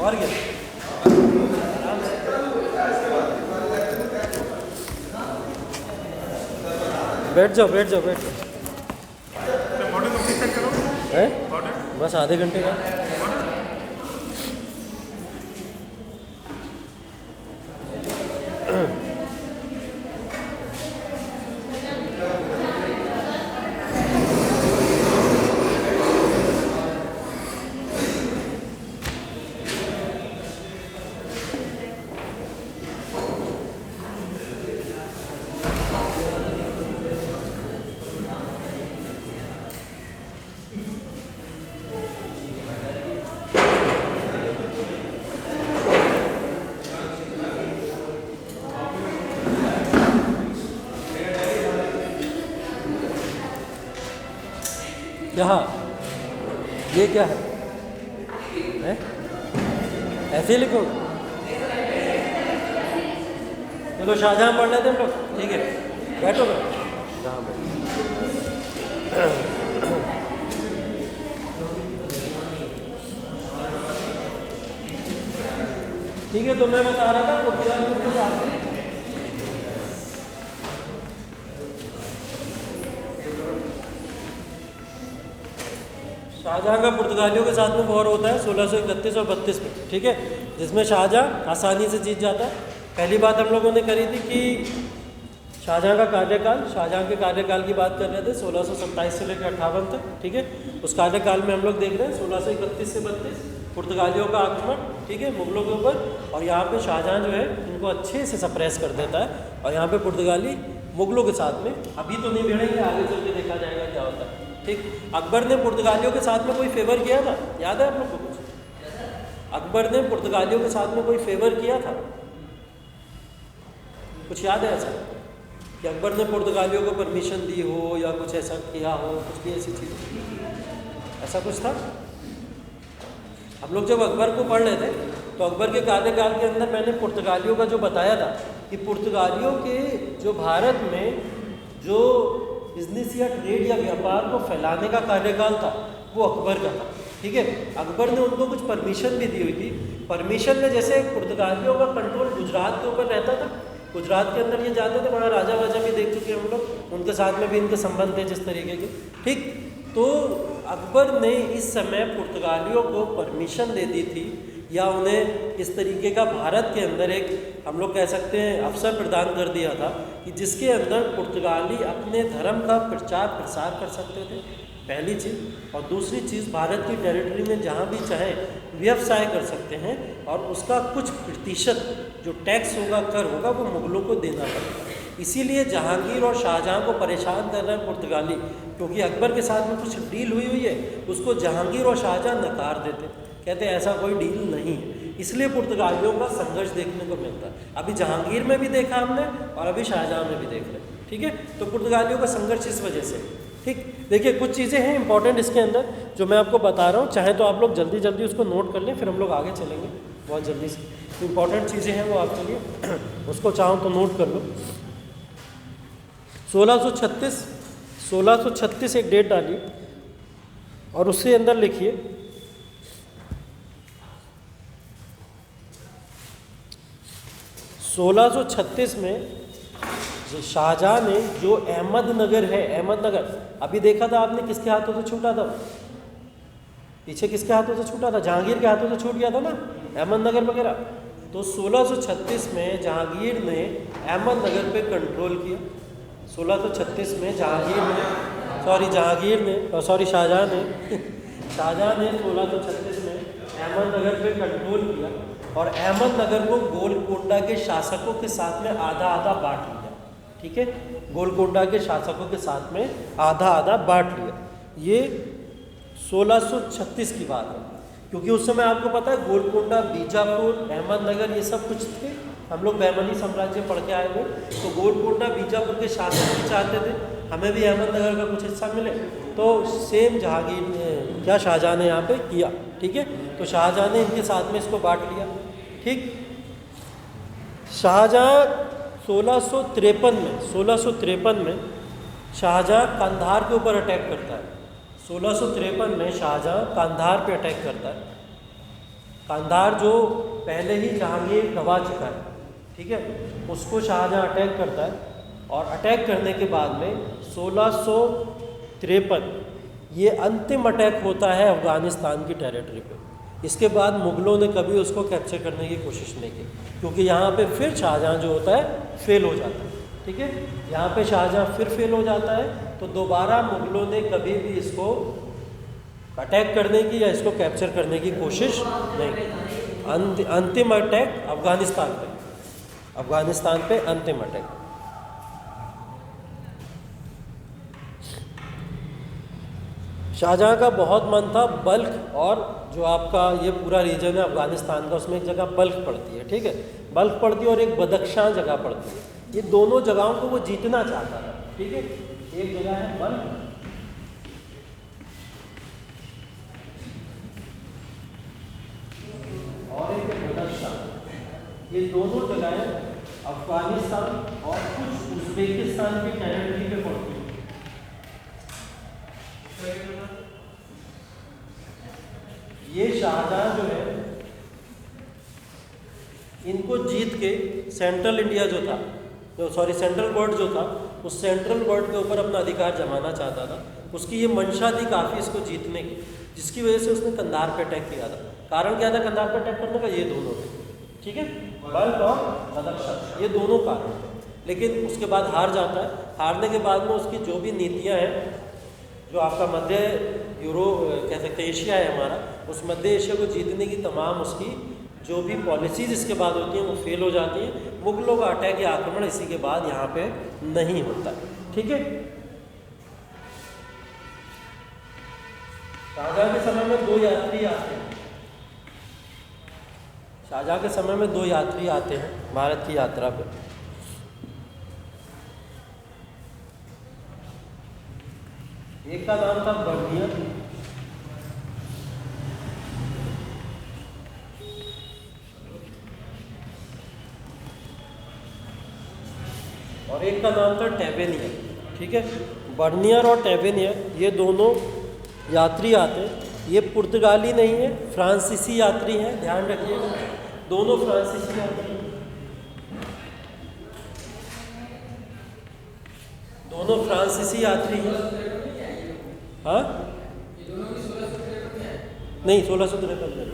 और क्या, आराम से। बैठ जाओ बैठ जाओ बैठ जाओ। है बस आधे घंटे का। यहाँ ये क्या है, ऐसे ही लिखो। चलो शाहजहाँ पढ़ लेते हैं हम लोग, ठीक है बैठो जहाँ बैठो। ठीक है, तो मैं बता रहा था पुर्तगालियों के साथ में शाहजहाँ का पुर्तगालियों के साथ में वॉर होता है 1631 और 32 में, ठीक है, जिसमें शाहजहाँ आसानी से जीत जाता है। पहली बात हम लोगों ने करी थी कि शाहजहाँ का कार्यकाल, शाहजहाँ के कार्यकाल की बात कर रहे थे 1627 से लेकर 58 तक, ठीक है। उस कार्यकाल में हम लोग देख रहे हैं 1631 से 32 पुर्तगालियों का आक्रमण, ठीक है, मुगलों के ऊपर। और यहाँ पे शाहजहाँ जो है इनको अच्छे से सप्रेस कर देता है। और यहाँ पे पुर्तगाली मुगलों के साथ में अभी तो नहीं भिड़ेंगे, आगे चल के देखा जाएगा क्या होता है, ठीक। अकबर ने पुर्तगालियों के साथ में कोई फेवर किया था, याद है आप लोग को कुछ? अकबर ने पुर्तगालियों के साथ में कोई फेवर किया था, कुछ याद है ऐसा कि अकबर ने पुर्तगालियों को परमिशन दी हो या कुछ ऐसा किया हो, कुछ भी ऐसी चीज़, ऐसा कुछ था? हम लोग जब अकबर को पढ़ रहे थे तो अकबर के कार्यकाल के अंदर मैंने पुर्तगालियों का जो बताया था कि पुर्तगालियों के जो भारत में जो बिजनेस या ट्रेड या व्यापार को फैलाने का कार्यकाल था वो अकबर का था, ठीक है। अकबर ने उनको कुछ परमिशन भी दी हुई थी। परमिशन में जैसे पुर्तगालियों का कंट्रोल गुजरात के ऊपर रहता था, गुजरात के अंदर ये जाते थे, वहाँ राजा वाजा भी देख चुके हैं हम लोग, उनके साथ में भी इनके संबंध थे जिस तरीके के, ठीक। तो अकबर ने इस समय पुर्तगालियों को परमिशन दे दी थी या उन्हें इस तरीके का भारत के अंदर एक हम लोग कह सकते हैं अवसर प्रदान कर दिया था कि जिसके अंदर पुर्तगाली अपने धर्म का प्रचार प्रसार कर सकते थे, पहली चीज़। और दूसरी चीज़, भारत की टेरिटरी में जहाँ भी चाहे व्यवसाय कर सकते हैं और उसका कुछ प्रतिशत जो टैक्स होगा, कर होगा, वो मुगलों को देना पड़ेगा। इसीलिए जहांगीर और शाहजहाँ को परेशान कर रहे हैं पुर्तगाली, क्योंकि अकबर के साथ में कुछ डील हुई है, उसको जहांगीर और शाहजहाँ नकार देते, कहते ऐसा कोई डील नहीं है। इसलिए पुर्तगालियों का संघर्ष देखने को मिलता है। अभी जहांगीर में भी देखा हमने और अभी शाहजहाँ में भी देख रहे हैं, ठीक है। तो पुर्तगालियों का संघर्ष इस वजह से, ठीक। देखिए कुछ चीज़ें हैं इंपॉर्टेंट इसके अंदर जो मैं आपको बता रहा हूँ, चाहे तो आप लोग जल्दी जल्दी उसको नोट कर लें, फिर हम लोग आगे चलेंगे बहुत जल्दी से। इंपॉर्टेंट चीज़ें हैं वो आपके लिए, उसको चाहो तो नोट कर लो। 1636 एक डेट डालिए और उसके अंदर लिखिए 1636 में शाहजहाँ ने जो अहमदनगर है, अहमदनगर अभी देखा था आपने किसके हाथों से छूटा था, पीछे किसके हाथों से छूटा था? जहांगीर के हाथों से छूट गया था ना अहमदनगर वगैरह। तो 1636 में जहांगीर ने अहमदनगर पे कंट्रोल किया। 1636 में शाहजहाँ ने शाहजहाँ ने 1636 में अहमदनगर पे कंट्रोल किया और अहमदनगर को गोलकोंडा के शासकों के साथ में आधा आधा बांट लिया, ठीक है। गोलकोंडा के शासकों के साथ में आधा आधा बांट लिया। ये 1636 की बात है, क्योंकि उस समय आपको पता है गोलकोंडा, बीजापुर, अहमदनगर ये सब कुछ थे। हम लोग बहमनी साम्राज्य पढ़ के आए हुए, तो गोलकोंडा बीजापुर के शासक भी चाहते थे हमें भी अहमदनगर का कुछ हिस्सा मिले। तो सेम जहांगीर ने क्या शाहजहाँ ने यहाँ पे किया, ठीक है। तो शाहजहाँ ने इनके साथ में इसको बांट लिया, ठीक। शाहजहाँ 1653 में शाहजहाँ कंधार के ऊपर अटैक करता है। 1653 में शाहजहाँ कंधार पे अटैक करता है। कांधार जो पहले ही जहांगीर गवा चुका है, ठीक है, उसको शाहजहाँ अटैक करता है और अटैक करने के बाद में 1653 ये अंतिम अटैक होता है अफ़गानिस्तान की टेरिटरी पे। इसके बाद मुग़लों ने कभी उसको कैप्चर करने की कोशिश नहीं की, क्योंकि यहाँ पे फिर शाहजहाँ जो होता है फेल हो जाता है, ठीक है, यहाँ पे शाहजहाँ फिर फेल हो जाता है। तो दोबारा मुग़लों ने कभी भी इसको अटैक करने की या इसको कैप्चर करने की कोशिश नहीं की। अंतिम अटैक अफ़गानिस्तान पे अंतिम अटैक। शाहजहाँ का बहुत मन था बल्ख, और जो आपका ये पूरा रीजन है अफ़गानिस्तान का, उसमें एक जगह बल्ख पड़ती है, ठीक है, बल्ख पड़ती है और एक बदख्शां जगह पड़ती है। ये दोनों जगहों को वो जीतना चाहता था, ठीक है, एक जगह है बल्ख और एक बदख्शां। ये दोनों जगहें अफ़गानिस्तान और कुछ उज़्बेकिस्तान की टेरिटरी पे पड़ती है। ये शाहजहाँ जो है इनको जीत के सेंट्रल इंडिया जो था, सेंट्रल वर्ल्ड जो था, उस सेंट्रल वर्ल्ड के ऊपर अपना अधिकार जमाना चाहता था। उसकी ये मंशा थी काफ़ी इसको जीतने की, जिसकी वजह से उसने कंधार पे अटैक किया था। कारण क्या था कंधार पे अटैक करने का? ये दोनों थे, ठीक है, बल्ख और बदख्शां, ये दोनों कारण थे। लेकिन उसके बाद हार जाता है। हारने के बाद में उसकी जो भी नीतियाँ हैं, जो आपका मध्य कह सकते हैं एशिया है हमारा, उस मध्य एशिया को जीतने की तमाम उसकी जो भी पॉलिसीज़ इसके बाद होती हैं वो फेल हो जाती हैं। मुग़लों का अटैक या आक्रमण इसी के बाद यहाँ पे नहीं होता, ठीक है। शाहजहाँ के समय में दो यात्री आते हैं, शाहजहाँ के समय में दो यात्री आते हैं भारत की यात्रा पर। एक का नाम था बर्नियर और एक का नाम था टेवेनियर, ठीक है। बर्नियर और टेवेनियर ये दोनों यात्री आते हैं। ये पुर्तगाली नहीं है, फ्रांसीसी यात्री हैं, ध्यान रखिएगा, दोनों फ्रांसीसी यात्री हैं, दोनों फ्रांसीसी यात्री हैं। हाँ नहीं, 1653 में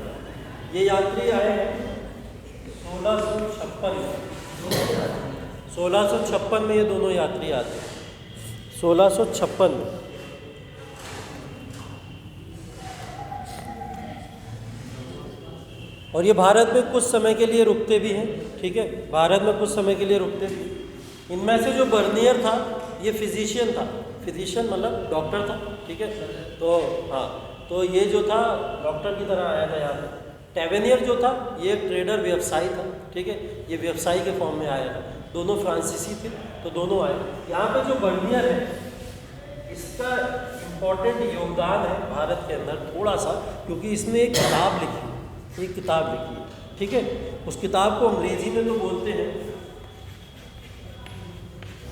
ये यात्री आए हैं 1656 में ये दोनों यात्री आते हैं 1656 में। और ये भारत में कुछ समय के लिए रुकते भी हैं, ठीक है, भारत में कुछ समय के लिए रुकते भी। इनमें से जो बर्नियर था ये फिजिशियन था, फिजिशियन मतलब डॉक्टर था, ठीक है, तो हाँ, तो ये जो था डॉक्टर की तरह आया था यहाँ पे। टेवेनियर जो था ये ट्रेडर व्यवसायी था, ठीक है, ये व्यवसायी के फॉर्म में आया था। दोनों फ्रांसीसी थे तो दोनों आए। यहाँ पे जो बर्नियर है इसका इम्पोर्टेंट योगदान है भारत के अंदर थोड़ा सा, क्योंकि इसने एक किताब लिखी है, ठीक है। उस किताब को अंग्रेजी में तो बोलते हैं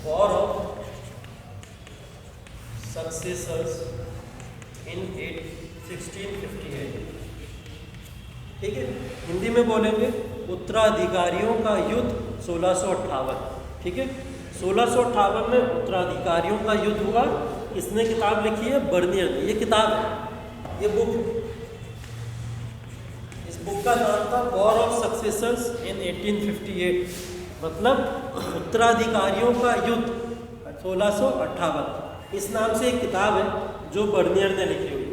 वॉर ऑफ सक्सेसर्स इन 1658, ठीक है, हिंदी में बोलेंगे उत्तराधिकारियों का युद्ध 1658, ठीक है। 1658 में उत्तराधिकारियों का युद्ध हुआ। इसने किताब लिखी है बर्नियर ने, ये किताब है, ये बुक, इस बुक का नाम था वॉर ऑफ सक्सेसर्स इन 1858, मतलब उत्तराधिकारियों का युद्ध 1658, इस नाम से एक किताब है जो बर्नियर ने लिखी हुई।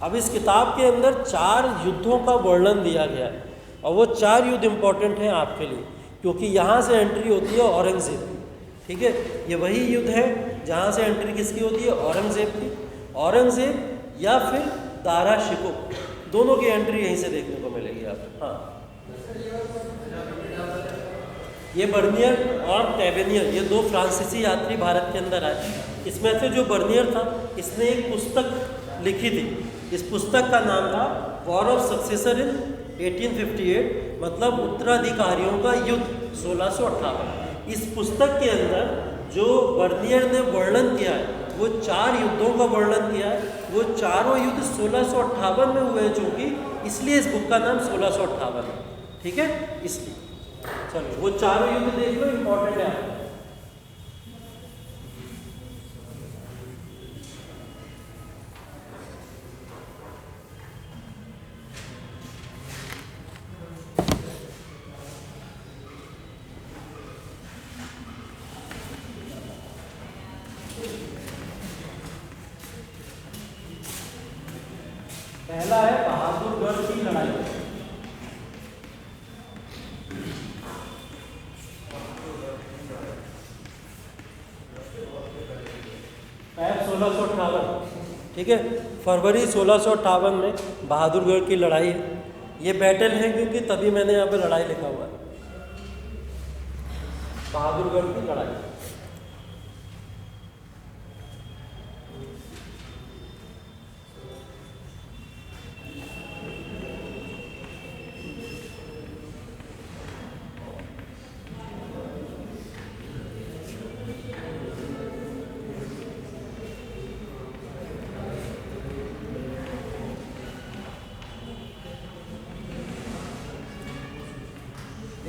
अब इस किताब के अंदर 4 युद्धों का वर्णन दिया गया है, और वो 4 युद्ध इंपॉर्टेंट हैं आपके लिए, क्योंकि यहाँ से एंट्री होती है औरंगज़ेब, ठीक है। ये वही युद्ध है जहाँ से एंट्री किसकी होती है? औरंगज़ेब की। औरंगज़ेब या फिर दारा शिकोह, दोनों की एंट्री यहीं से देखने को मिलेगी आपको। हाँ, ये बर्नियर और टेवेनियर ये 2 फ्रांसीसी यात्री भारत के अंदर आए। इसमें से जो बर्नियर था इसने एक पुस्तक लिखी थी, इस पुस्तक का नाम था वॉर ऑफ सक्सेसर इन 1858, मतलब उत्तराधिकारियों का युद्ध 1658। इस पुस्तक के अंदर जो बर्नियर ने वर्णन किया है वो 4 युद्धों का वर्णन किया है, वो चारों युद्ध 1658 में हुए हैं, चूंकि इसलिए इस बुक का नाम 1658 है। ठीक है, इसलिए चलो वो चारों युद्ध देख लो, इंपॉर्टेंट है आपको। पहला है बहादुरगढ़ की लड़ाई। फैब 1658, ठीक है, फरवरी 1658 में बहादुरगढ़ की लड़ाई है। ये बैटल है क्योंकि तभी मैंने यहाँ पे लड़ाई लिखा हुआ है, बहादुरगढ़ की लड़ाई।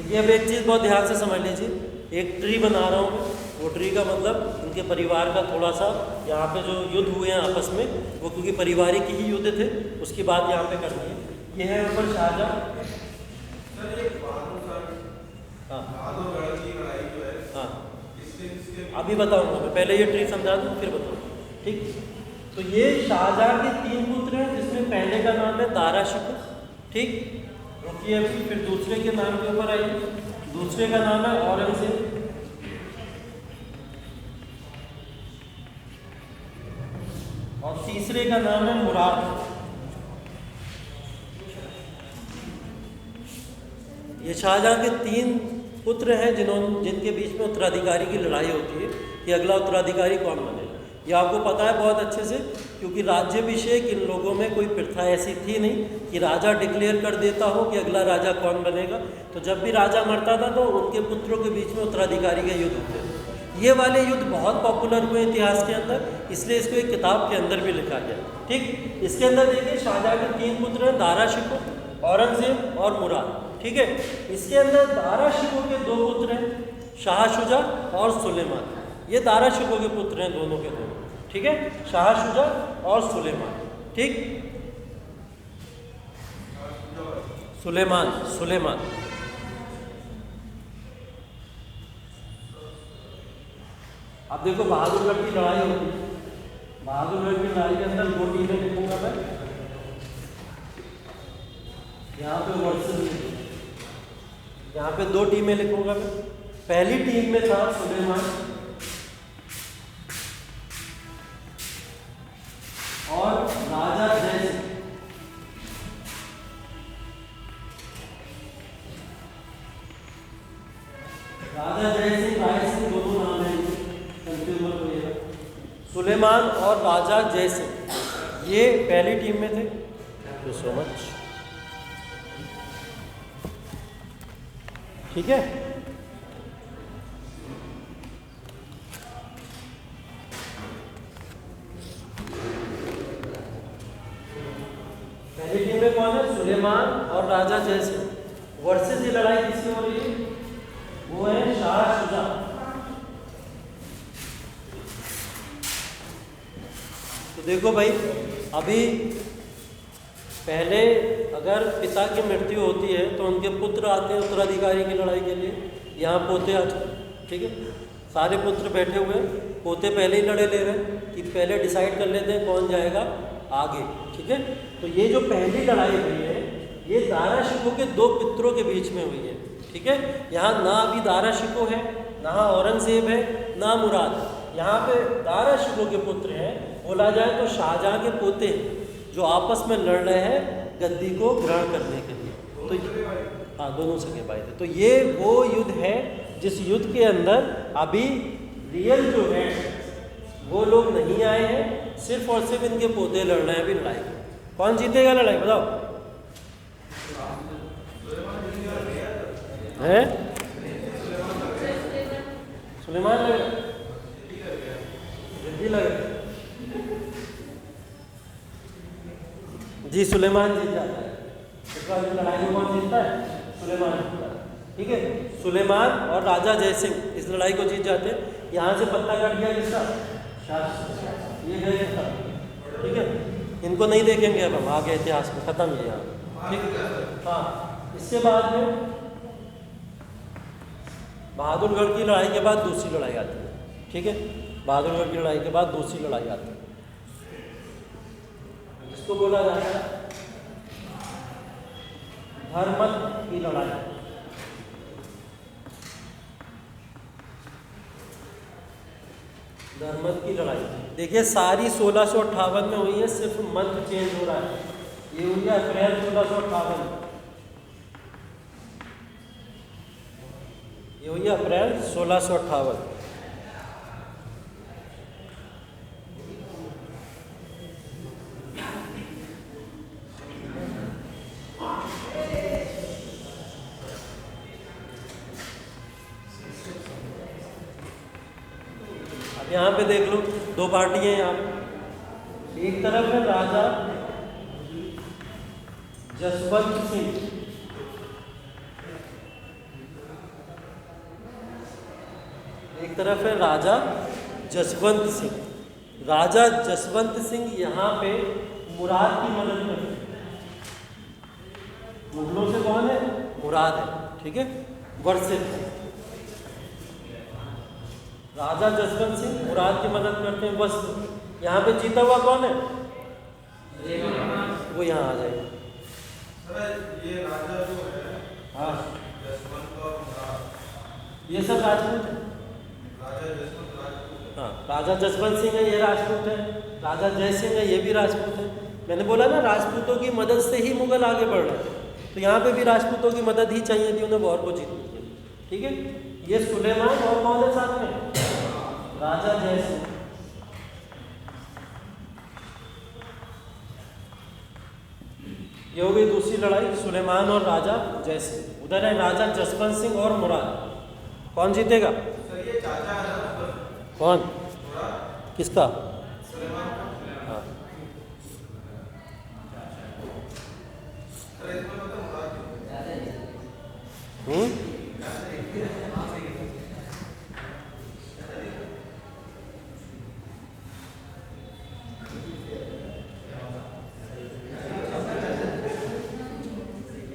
ये अब एक चीज़ बहुत ध्यान से समझ लीजिए, एक ट्री बना रहा हूँ मैं, वो ट्री का मतलब इनके परिवार का थोड़ा सा यहाँ पे जो युद्ध हुए हैं आपस में, वो क्योंकि पारिवारिक ही युद्ध थे, उसकी बात यहाँ पे करनी है। ये है ऊपर शाहजहाँ। हाँ हाँ, अभी बताऊँगा मैं, पहले ये ट्री समझा दूँ फिर बताऊँगा, ठीक। तो ये शाहजहाँ के 3 पुत्र हैं, जिसमें पहले का नाम है दारा शिकोह, ठीक। रुकिए अभी, फिर दूसरे के नाम के ऊपर आइए। दूसरे का नाम है औरंगजेब, और तीसरे का नाम है मुराद। ये शाहजहाँ के 3 पुत्र हैं जिनके बीच में उत्तराधिकारी की लड़ाई होती है कि अगला उत्तराधिकारी कौन बनेगा। ये आपको पता है बहुत अच्छे से, क्योंकि राज्याभिषेक इन लोगों में कोई प्रथा ऐसी थी नहीं कि राजा डिक्लेयर कर देता हो कि अगला राजा कौन बनेगा। तो जब भी राजा मरता था तो उनके पुत्रों के बीच में उत्तराधिकारी के युद्ध होते थे। ये वाले युद्ध बहुत पॉपुलर हुए इतिहास के अंदर, इसलिए इसको एक किताब के अंदर भी लिखा गया, ठीक। इसके अंदर देखिए शाहजहाँ के 3 पुत्र हैं, दारा शिकोह, औरंगजेब और मुराद, ठीक है। इसके अंदर दारा शिकोह के 2 पुत्र हैं, शाह शुजा और सुलेमान। ये दारा शिकोह के पुत्र हैं, दोनों के दोनों, ठीक है, शाह शुजा और सुलेमान, ठीक। सुलेमान अब देखो बहादुरगढ़ की लड़ाई होती है। बहादुरगढ़ की लड़ाई के अंदर 2 टीमें लिखूंगा मैं, यहाँ पे वर्सेस, यहाँ पे 2 टीमें लिखूंगा मैं। पहली टीम में था सुलेमान और राजा जयसिंह। राजा जयसिंह, राय सिंह दोनों नाम हैं, कंफ्यूज मत होइएगा। सुलेमान और राजा जयसिंह ये पहली टीम में थे। थैंक यू सो मच, ठीक है। पहली टीम में कौन है? सुलेमान और राजा जयसिंह। वर्सेस ये लड़ाई किसकी हो रही है? वो है शाह शुजा। तो देखो भाई, अभी पहले अगर पिता की मृत्यु होती है तो उनके पुत्र आते हैं उत्तराधिकारी की लड़ाई के लिए। यहाँ पोते आ चुके, ठीक है, सारे पुत्र बैठे हुए हैं, पोते पहले ही लड़े ले रहे हैं कि पहले डिसाइड कर लेते हैं कौन जाएगा आगे, ठीक है। तो ये जो पहली लड़ाई हुई है ये दारा शिकोह के 2 पुत्रों के बीच में हुई है, ठीक है। यहाँ ना अभी दारा शिकोह है, ना औरंगजेब है, ना मुराद। यहाँ पे दारा शिकोह के पुत्र हैं, बोला जाए तो शाहजहाँ के पोते हैं, जो आपस में लड़ रहे हैं गद्दी को ग्रहण करने के लिए। तो हाँ, दोनों सगे भाई थे। तो ये वो युद्ध है जिस युद्ध के अंदर अभी रियल जो है वो लोग नहीं आए हैं, सिर्फ और सिर्फ इनके पोते लड़ रहे हैं अभी लड़ाई। कौन जीतेगा लड़ाई बताओ? है सुलेमान लगेगा, जल्दी लगेगा। जी सुलेमान जीत जाता है। इस बार लड़ाई में कौन जीतता है? सुलेमान जीतता है। ठीक है, सुलेमान और राजा जयसिंह इस लड़ाई को जीत जाते हैं। यहाँ से पत्ता कट गया किसका? शाह। ये गए खत्म। ठीक है, इनको नहीं देखेंगे अब हम आगे इतिहास में, खत्म है यहाँ। ठीक है, हाँ। इसके बाद में बहादुरगढ़ की लड़ाई के बाद दूसरी लड़ाई आती है। ठीक है, बहादुरगढ़ की लड़ाई के बाद दूसरी लड़ाई आती है, इसको बोला जाता है धर्मत की लड़ाई। धर्मत की लड़ाई देखिए सारी 1658 में हुई है, सिर्फ मंथ चेंज हो रहा है। ये हुई है अप्रैल 1658, ये हुई है अप्रैल 1658। यहाँ पे देख लो दो पार्टी हैं यहाँ पे। एक तरफ है राजा जसवंत सिंह, एक तरफ है राजा जसवंत सिंह। राजा जसवंत सिंह यहाँ पे मुराद की मदद में, मुगलों से कौन है? मुराद है। ठीक है, वर्षित राजा जसवंत सिंह मुराद की मदद करते हैं। बस यहाँ पे जीता हुआ कौन है? वो यहाँ आ जाएगा। ये राजा जो है, हाँ, जसवंत और मुराद, ये सब राजपूत है। राजा जसवंत राजपूत। हाँ, राजा जसवंत सिंह है, ये राजपूत है। राजा जय सिंह है, ये भी राजपूत है। मैंने बोला ना राजपूतों की मदद से ही मुगल आगे बढ़ रहे थे, तो यहाँ पे भी राजपूतों की मदद ही चाहिए थी उन्हें वॉर को जीतने के लिए। ठीक है, ये सुलेमान और कौन है साथ में? राजा जय सिंह। ये हो गई दूसरी लड़ाई, सुलेमान और राजा जय सिंह। उधर है राजा जसवंत सिंह और मुराद। कौन जीतेगा? सर ये चाचा है ना? कौन? मुराद। किसका? सुलेमान। हाँ, सर इसमें मतलब मुराद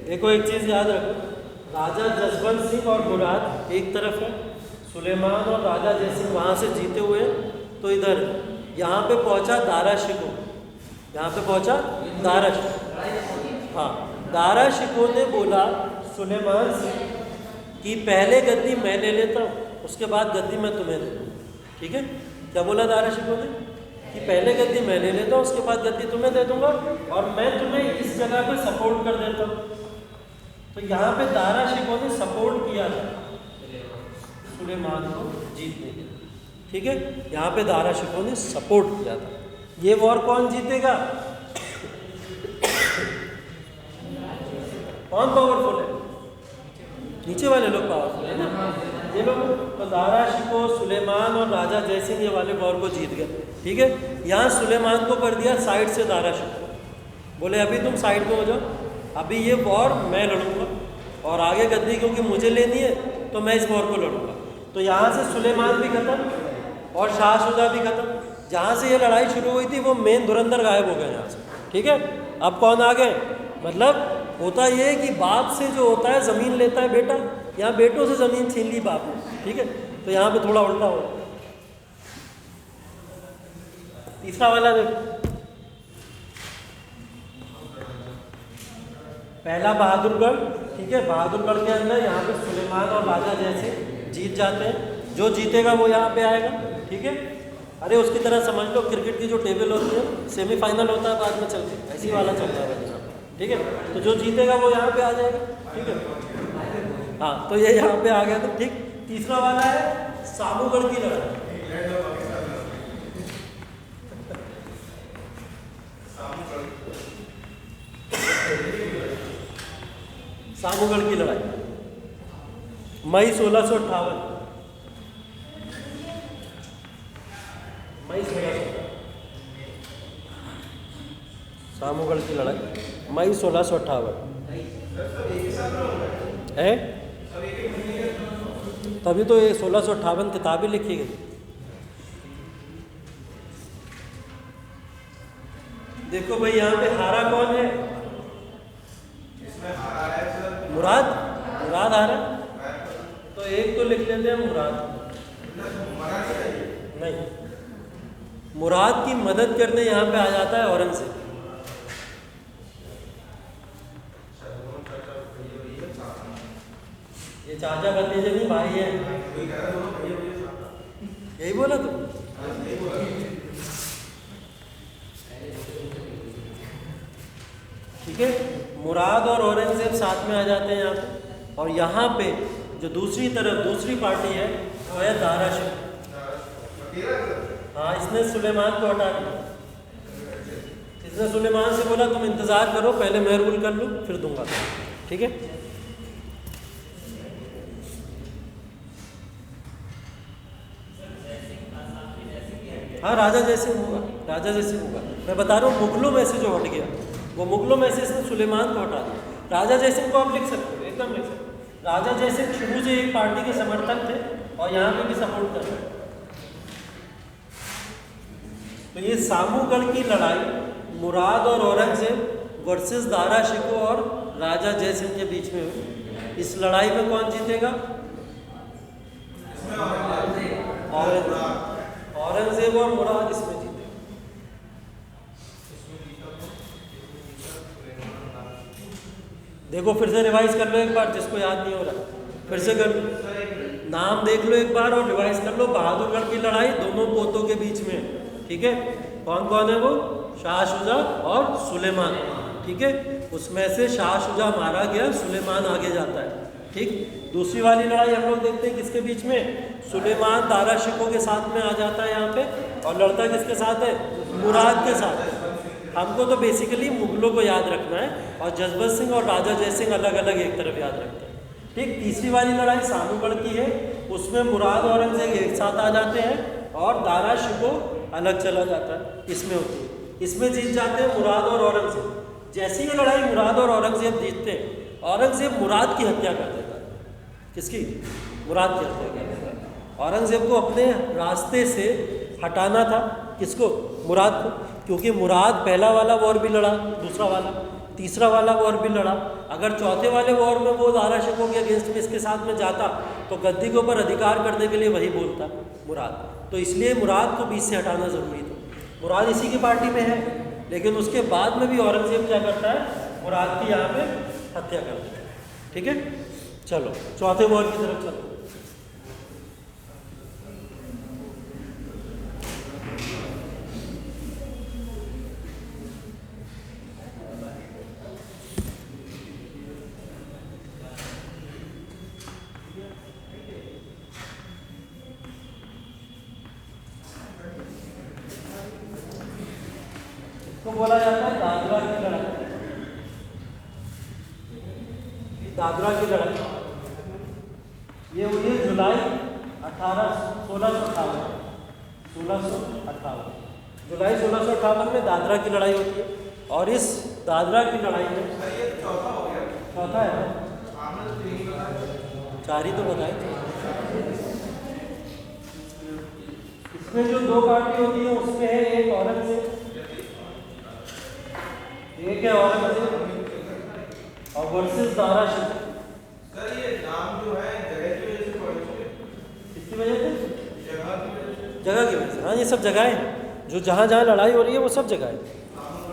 देखो एक चीज याद रखो, राजा जसवंत सिंह और मुराद एक तरफ है, सुलेमान और राजा जय सिंह वहाँ से जीते हुए। तो इधर यहाँ पे पहुँचा दारा शिको, यहाँ पे पहुँचा दारा शिको। हाँ, दारा शिको ने बोला सुलेमान से कि पहले गद्दी मैं ले लेता हूँ, उसके बाद गद्दी मैं तुम्हें दे दूँगा। ठीक है, क्या बोला दारा शिको ने? कि पहले गद्दी मैं ले लेता हूँ, उसके बाद गद्दी तुम्हें दे दूँगा और मैं तुम्हें इस जगह पे सपोर्ट कर देता हूँ। तो यहाँ पे दारा शिको ने सपोर्ट किया था सुलेमान को जीतने के लिए। ठीक है, यहाँ पे दारा शिको ने सपोर्ट किया था। ये वॉर कौन जीतेगा? कौन पावरफुल है? नीचे वाले लोग पावरफुल है ना, ये लोग। तो दारा शिको, सुलेमान और राजा जय सिंह ये वाले वॉर को जीत गए। ठीक है, यहाँ सुलेमान को कर दिया साइड से दारा शिको, बोले अभी तुम साइड में हो जाओ, अभी ये वॉर मैं लड़ूंगा और आगे गद्दी क्योंकि मुझे लेनी है तो मैं इस वॉर को लड़ूंगा। तो यहाँ से सुलेमान भी खत्म और शाह शुजा भी खत्म। जहाँ से ये लड़ाई शुरू हुई थी वो मेन धुरंधर गायब हो गए यहाँ से। ठीक है, अब कौन आ गए? मतलब होता ये है कि बाप से जो होता है ज़मीन लेता है बेटा, यहाँ बेटों से ज़मीन छीन ली बाप ने। ठीक है, तो यहाँ पे थोड़ा उल्टा हो। तीसरा वाला देखो, पहला बहादुरगढ़। ठीक है, बहादुरगढ़ के अंदर यहाँ पे सुलेमान और राजा जैसे जीत जाते हैं। जो जीतेगा वो यहाँ पे आएगा। ठीक है, अरे उसकी तरह समझ लो क्रिकेट की जो टेबल होती है, सेमीफाइनल होता है बाद में चल के, ऐसी वाला चलता है। ठीक है, तो जो जीतेगा वो यहाँ पे आ जाएगा। ठीक है, हाँ, तो ये यहाँ पे आ गया था। ठीक, तीसरा वाला है साबूगढ़ की लड़ाई। साबूगढ़ की लड़ाई मई 1658, मई 1658 सामूगढ़ की लड़ाई मई 1658 है। तभी तो ये 1658 किताबें लिखी गई। देखो भाई यहाँ पे हारा कौन है? इसमें हारा है सर। मुराद हारा। तो एक तो लिख लेते हैं मुराद। नहीं, मुराद की मदद करने यहाँ पे आ जाता है औरंगजेब। ये चाचा भतीजे नहीं, भाई है। यही बोला तुम? ठीक है, मुराद और औरंगजेब साथ में आ जाते हैं यहाँ पे। और यहाँ पे जो दूसरी तरफ दूसरी पार्टी है वो है दारा शिकोह। हाँ, इसने सुलेमान को हटा दिया। इसने सुलेमान से बोला तुम इंतज़ार करो, पहले मैं रूल कर लूँ फिर दूंगा। ठीक है, हाँ, राजा जैसे होगा। मैं बता रहा हूँ, मुगलों में से जो हट गया वो मुगलों में से इसने सुलेमान को हटा दिया। राजा जयसिंह को आप लिख सकते हो, एकदम लिख सकते हो। राजा जयसिंह शुरू से एक पार्टी के समर्थक थे और यहाँ पे भी सपोर्ट कर रहे हैं। तो ये सामूगढ़ की लड़ाई मुराद और औरंगजेब वर्सेस दारा शिकोह और राजा जयसिंह के बीच में हुई। इस लड़ाई में कौन जीतेगा? औरंगजेब और मुराद इसमें जीते। देखो फिर से रिवाइज कर लो एक बार, जिसको याद नहीं हो रहा फिर से कर लो, नाम देख लो एक बार और रिवाइज कर लो। बहादुरगढ़ की लड़ाई दोनों पोतों के बीच में, ठीक है। कौन कौन है वो? शाह शुजा और सुलेमान। ठीक है, उसमें से शाह शुजा मारा गया, सुलेमान आगे जाता है। ठीक, दूसरी वाली लड़ाई हम लोग देखते हैं किसके बीच में? सुलेमान दारा शिकोह के साथ में आ जाता है यहाँ पे, और लड़ता किसके साथ है? मुराद के साथ। हमको तो बेसिकली मुगलों को याद रखना है और जसवंत सिंह और राजा जयसिंह अलग अलग एक तरफ याद रखते हैं। ठीक, तीसरी वाली लड़ाई सामूगढ़ की है, उसमें मुराद और औरंगजेब एक साथ आ जाते हैं और दारा शिकोह अलग चला जाता है। इसमें होती है, इसमें जीत जाते हैं मुराद और औरंगजेब। जैसी ये लड़ाई मुराद और औरंगजेब जीतते हैं, औरंगजेब मुराद की हत्या कर देता है। किसकी? मुराद की हत्या कर देता है। औरंगजेब को अपने रास्ते से हटाना था। किसको? मुराद को, क्योंकि मुराद पहला वाला वॉर भी लड़ा, दूसरा वाला, तीसरा वाला वॉर भी लड़ा। अगर चौथे वाले वॉर में वो दारा शिकोह के अगेंस्ट में इसके साथ में जाता तो गद्दी के ऊपर अधिकार करने के लिए वही बोलता मुराद। तो इसलिए मुराद को बीच से हटाना ज़रूरी था। मुराद इसी की पार्टी में है, लेकिन उसके बाद में भी औरंगजेब क्या करता है? मुराद की यहाँ पे हत्या कर देता है। ठीक है, चलो चौथे वॉर की तरफ चलो। तो बोला जाता है दादरा की लड़ाई। दादरा की लड़ाई ये हुई है जुलाई 1658। जुलाई 1658 में दादरा की लड़ाई होती है। और इस दादरा की लड़ाई में चौथा है, चार ही तो बताए। इसमें जो दो पार्टी होती है उसमें है एक औरंगजेब, एक है औरंगजेब और वर्सेस दारा शिकोह। सर ये नाम जो है जगह की वजह से पड़े हुए, किसकी वजह से? जगह की वजह से। जगह की वजह से। हाँ, ये सब जगह है, जो जहाँ जहाँ लड़ाई हो रही है वो सब जगह है।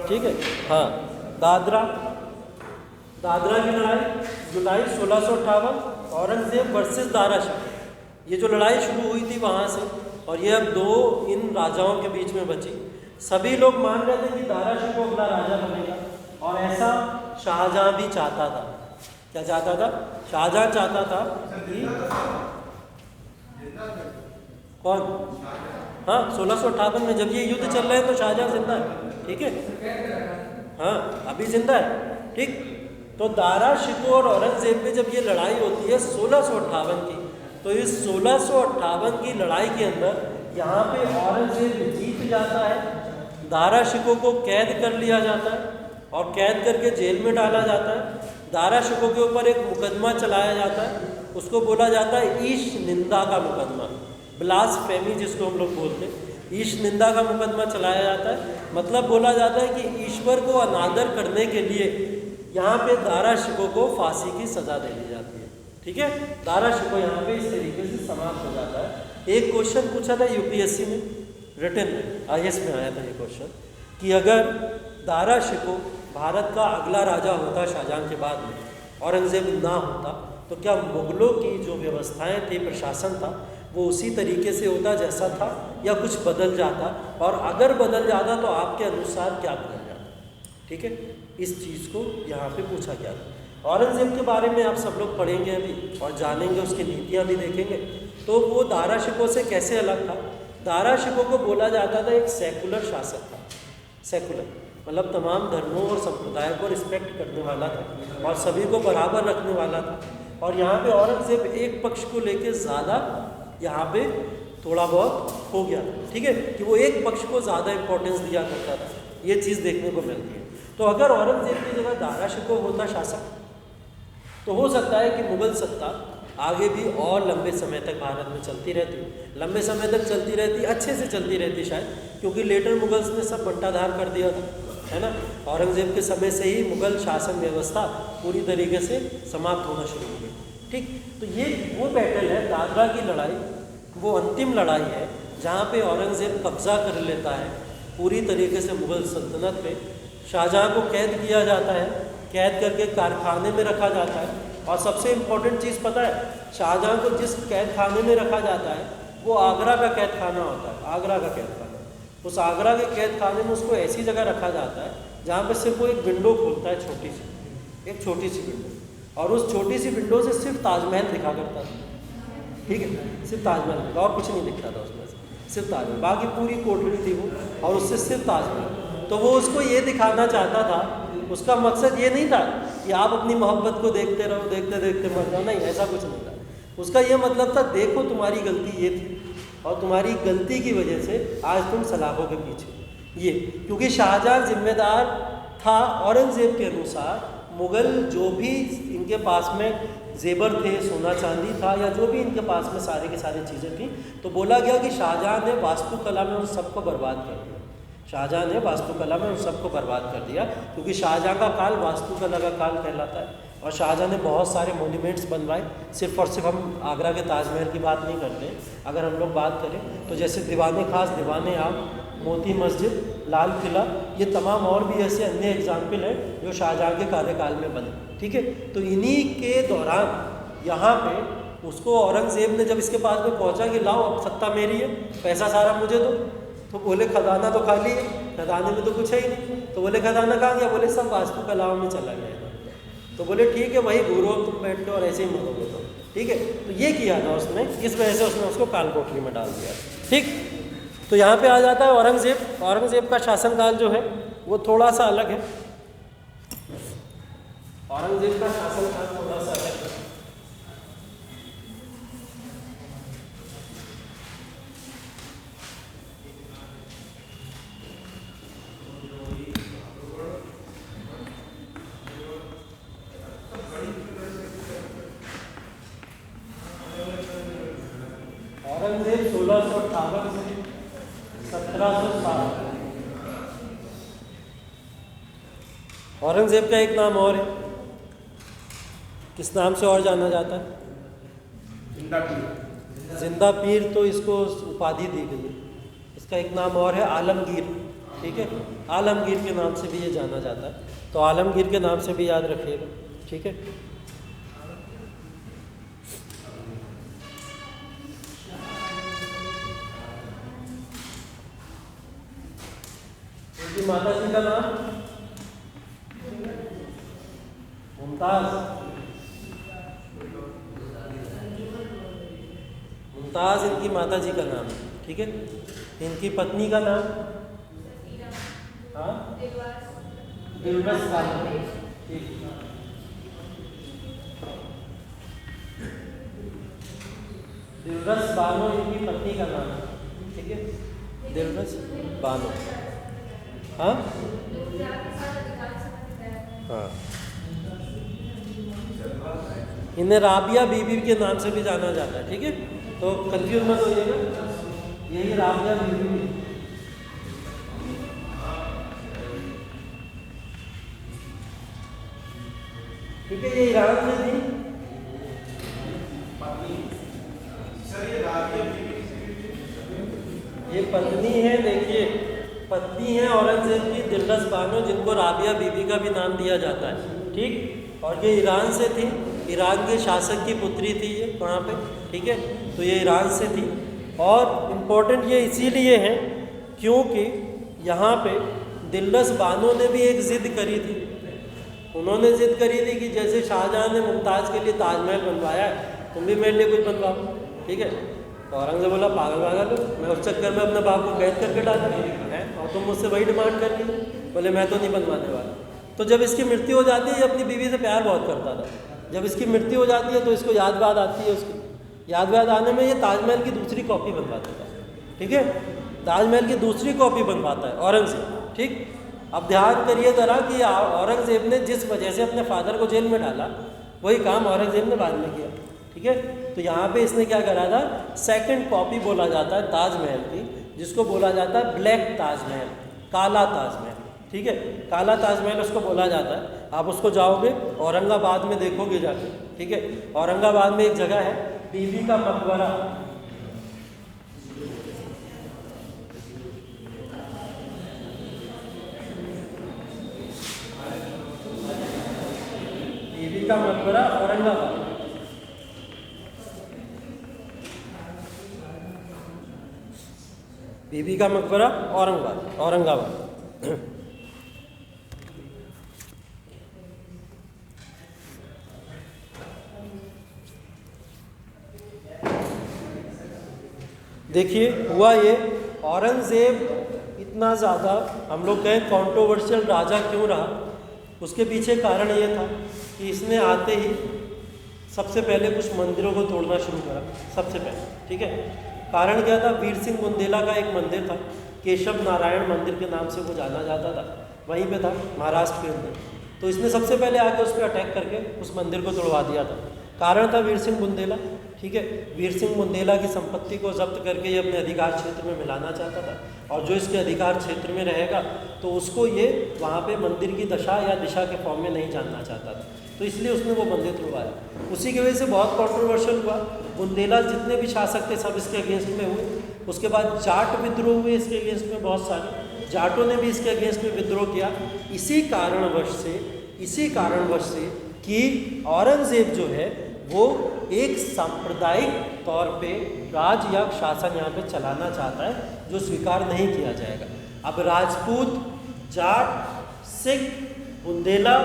ठीक है, हाँ। दादरा की लड़ाई जुलाई 1658, औरंगजेब वर्सेस दारा शिकोह। ये जो लड़ाई शुरू हुई थी वहाँ से, और ये अब दो इन राजाओं के बीच में बची। सभी लोग मान रहे थे कि दारा शिकोह अगला राजा बनेगा, और ऐसा शाहजहां भी चाहता था। क्या चाहता था? शाहजहां चाहता था कि कौन? हाँ, 1658 में जब ये युद्ध चल रहा है तो शाहजहां जिंदा है। ठीक है, हाँ, अभी जिंदा है। ठीक, तो दारा शिकोह और औरंगजेब में जब ये लड़ाई होती है 1658 की, तो इस 1658 की लड़ाई के अंदर यहाँ पे औरंगजेब जीत जाता है, दारा शिकोह को कैद कर लिया जाता है और कैद करके जेल में डाला जाता है। दारा शिकोह के ऊपर एक मुकदमा चलाया जाता है, उसको बोला जाता है ईश निंदा का मुकदमा, ब्लास्फेमी जिसको हम लोग बोलते हैं। ईश निंदा का मुकदमा चलाया जाता है, मतलब बोला जाता है कि ईश्वर को अनादर करने के लिए यहाँ पे दारा शिकोह को फांसी की सज़ा दे दी जाती है। ठीक है, दारा शिकोह यहाँ पे इस तरीके से समाप्त हो जाता है। एक क्वेश्चन पूछा था यूपीएससी में, रिटन में, आईएएस में आया था ये क्वेश्चन कि अगर दारा शिकोह भारत का अगला राजा होता शाहजहां के बाद में, औरंगज़ेब ना होता, तो क्या मुग़लों की जो व्यवस्थाएं थी, प्रशासन था, वो उसी तरीके से होता जैसा था या कुछ बदल जाता? और अगर बदल जाता तो आपके अनुसार क्या बदल जाता? ठीक है, इस चीज़ को यहाँ पे पूछा गया था। औरंगज़ेब के बारे में आप सब लोग पढ़ेंगे अभी और जानेंगे, उसकी नीतियाँ भी देखेंगे। तो वो दारा शिकोह से कैसे अलग था? दारा शिकोह को बोला जाता था एक सेकुलर शासक था। सेकुलर मतलब तमाम धर्मों और संप्रदाय को रिस्पेक्ट करने वाला था और सभी को बराबर रखने वाला था। और यहाँ पे औरंगज़ेब एक पक्ष को लेके ज़्यादा यहाँ पे थोड़ा बहुत हो गया, ठीक है, कि वो एक पक्ष को ज़्यादा इम्पोर्टेंस दिया करता था, ये चीज़ देखने को मिलती है। तो अगर औरंगज़ेब की जगह दारा शिकोह होता शासक, तो हो सकता है कि मुग़ल सत्ता आगे भी और लंबे समय तक भारत में चलती रहती, लंबे समय तक चलती रहती, अच्छे से चलती रहती शायद, क्योंकि लेटर मुगल्स ने सब बंटाधार कर दिया था, है ना। औरंगज़ेब के समय से ही मुग़ल शासन व्यवस्था पूरी तरीके से समाप्त होना शुरू हो गई। ठीक, तो ये वो बैटल है, दादरा की लड़ाई, वो अंतिम लड़ाई है जहाँ पे औरंगज़ेब कब्ज़ा कर लेता है पूरी तरीके से मुग़ल सल्तनत पे। शाहजहाँ को कैद किया जाता है, कैद करके कारखाने में रखा जाता है। और सबसे इम्पोर्टेंट चीज़ पता है, शाहजहाँ को जिस कैद खाने में रखा जाता है वो आगरा का कैद खाना होता है, आगरा का कैद खाना। उस आगरा के कैद खाने में उसको ऐसी जगह रखा जाता है जहाँ पे सिर्फ वो एक विंडो खोलता है, छोटी सी, एक छोटी सी विंडो, और उस छोटी सी विंडो से सिर्फ ताजमहल दिखा करता था। ठीक है, सिर्फ ताजमहल, और कुछ नहीं दिखता था उसमें से, सिर्फ ताजमहल, बाकी पूरी कोठरी थी वो, और उससे सिर्फ ताजमहल। तो वो उसको ये दिखाना चाहता था, उसका मकसद ये नहीं था कि आप अपनी मोहब्बत को देखते रहो, देखते देखते मर जाओ, नहीं, ऐसा कुछ नहीं था। उसका ये मतलब था, देखो तुम्हारी गलती ये थी और तुम्हारी गलती की वजह से आज तुम सलाखों के पीछे, ये, क्योंकि शाहजहाँ जिम्मेदार था औरंगज़ेब के अनुसार। मुग़ल जो भी इनके पास में जेबर थे, सोना चांदी था, या जो भी इनके पास में सारे की सारी चीज़ें थी, तो बोला गया कि शाहजहाँ ने वास्तुकला में उन सबको बर्बाद कर दिया। शाहजहाँ ने वास्तुकला में उन सबको बर्बाद कर दिया, क्योंकि शाहजहाँ का काल वास्तुकला का काल कहलाता है। और शाहजहाँ ने बहुत सारे मोन्यूमेंट्स बनवाए, सिर्फ और सिर्फ हम आगरा के ताजमहल की बात नहीं करते। अगर हम लोग बात करें तो जैसे दीवाने खास, दीवाने आम, मोती मस्जिद, लाल किला, ये तमाम और भी ऐसे अन्य एग्जाम्पल हैं जो शाहजहाँ के कार्यकाल में बने। ठीक है, तो इन्हीं के दौरान यहाँ पे उसको औरंगज़ेब ने जब इसके पास में पहुँचा कि लाओ अब सत्ता मेरी है, पैसा सारा मुझे दो, तो बोले खजाना तो खाली है, खजाने में तो कुछ है ही नहीं। तो बोले खजाना कहाँ गया? बोले सब वास्तुकलाओं में चला गया। तो बोले ठीक है, वही घूरो तुम बैठ के और ऐसे ही मरोगे तो, ठीक है। तो ये किया था उसने, इस वजह से उसने उसको काल कोठरी में डाल दिया। ठीक, तो यहाँ पे आ जाता है औरंगज़ेब। औरंगज़ेब का शासनकाल जो है वो थोड़ा सा अलग है, औरंगज़ेब का शासनकाल थोड़ा सा अलग है। औरंगज़ेब 1658 से 1707। औरंगज़ेब का एक नाम और है, किस नाम से और जाना जाता है? जिंदा पीर। जिंदा पीर तो इसको उपाधि दी गई है। इसका एक नाम और है आलमगीर। ठीक है, आलमगीर के नाम से भी ये जाना जाता है, तो आलमगीर के नाम से भी याद रखिएगा। ठीक है, उनकी माता जी का नाम मुमताज़। मुमताज़ इनकी माता जी का नाम है। ठीक है, इनकी पत्नी का नाम दिलबस बानो। ठीक, दिलबस बानो इनकी पत्नी का नाम है। ठीक है, दिलबस बानो। हाँ, हाँ, इन्हें राबिया बीबी के नाम से भी जाना जाता है, ठीक है, तो कंफ्यूज मत होइएगा, यही राबिया बीबी। ठीक है, ये ईरान में थी। ये पत्नी है, देखिए पत्नी है औरंगजेब की दिलरस बानो, जिनको राबिया बीबी का भी नाम दिया जाता है, ठीक। और ये ईरान से थी, ईरान के शासक की पुत्री थी ये वहाँ पे, ठीक है, तो ये ईरान से थी। और इम्पोर्टेंट ये इसीलिए है क्योंकि यहाँ पे दिलरस बानो ने भी एक ज़िद करी थी। उन्होंने ज़िद करी थी कि जैसे शाहजहां ने मुमताज़ के लिए ताजमहल बनवाया है, तुम भी मेरे लिए कुछ बनवाओ, ठीक है। तो औरंगजेब बोला पागल पागल हो, मैं उस चक्कर में अपने बाप को कैद करके डाला है और तुम मुझसे वही डिमांड कर रही हो। बोले मैं तो नहीं बनवाने वाला। तो जब इसकी मृत्यु हो जाती है, ये अपनी बीवी से प्यार बहुत करता था, जब इसकी मृत्यु हो जाती है तो इसको याद आती है, उसकी याद आने में ये ताजमहल की दूसरी कॉपी बनवाता था, ठीक है, ताजमहल की दूसरी कॉपी बनवाता है औरंगजेब, ठीक। अब ध्यान करिए ज़रा कि औरंगजेब ने जिस वजह से अपने फादर को जेल में डाला, वही काम औरंगजेब ने बाद में किया, ठीक है। तो यहाँ पे इसने क्या करा था, सेकंड कॉपी बोला जाता है ताजमहल की, जिसको बोला जाता है ब्लैक ताजमहल, काला ताजमहल, ठीक है, काला ताजमहल उसको बोला जाता है। आप उसको जाओगे औरंगाबाद में देखोगे जाके, ठीक है, औरंगाबाद में एक जगह है बीबी का मकबरा, बीबी का मकबरा औरंगाबाद, बीबी का मकबरा औरंगाबाद। देखिए हुआ ये, औरंगजेब इतना ज़्यादा हम लोग कहें कंट्रोवर्शियल राजा क्यों रहा, उसके पीछे कारण ये था कि इसने आते ही सबसे पहले कुछ मंदिरों को तोड़ना शुरू करा, सबसे पहले, ठीक है। कारण क्या था, वीर सिंह बुंदेला का एक मंदिर था, केशव नारायण मंदिर के नाम से वो जाना जाता था, वहीं पे था महाराष्ट्र के अंदर। तो इसने सबसे पहले आके उस पर अटैक करके उस मंदिर को तोड़वा दिया था। कारण था वीर सिंह बुंदेला, ठीक है, वीर सिंह बुंदेला की संपत्ति को जब्त करके ये अपने अधिकार क्षेत्र में मिलाना चाहता था, और जो इसके अधिकार क्षेत्र में रहेगा तो उसको ये वहाँ पे मंदिर की दशा या दिशा के फॉर्म में नहीं जानना चाहता था, तो इसलिए उसने वो मंदिर तोड़वाया। उसी की वजह से बहुत कंट्रोवर्शियल हुआ, बुंदेला जितने भी शासक थे सब इसके अगेंस्ट में हुए। उसके बाद जाट विद्रोह हुए इसके अगेंस्ट में, बहुत सारे जाटों ने भी इसके अगेंस्ट में विद्रोह किया। इसी कारणवश से कि औरंगजेब जो है वो एक सांप्रदायिक तौर पे राज या शासन यहाँ पे चलाना चाहता है, जो स्वीकार नहीं किया जाएगा। अब राजपूत, जाट, सिख, बुंदेला,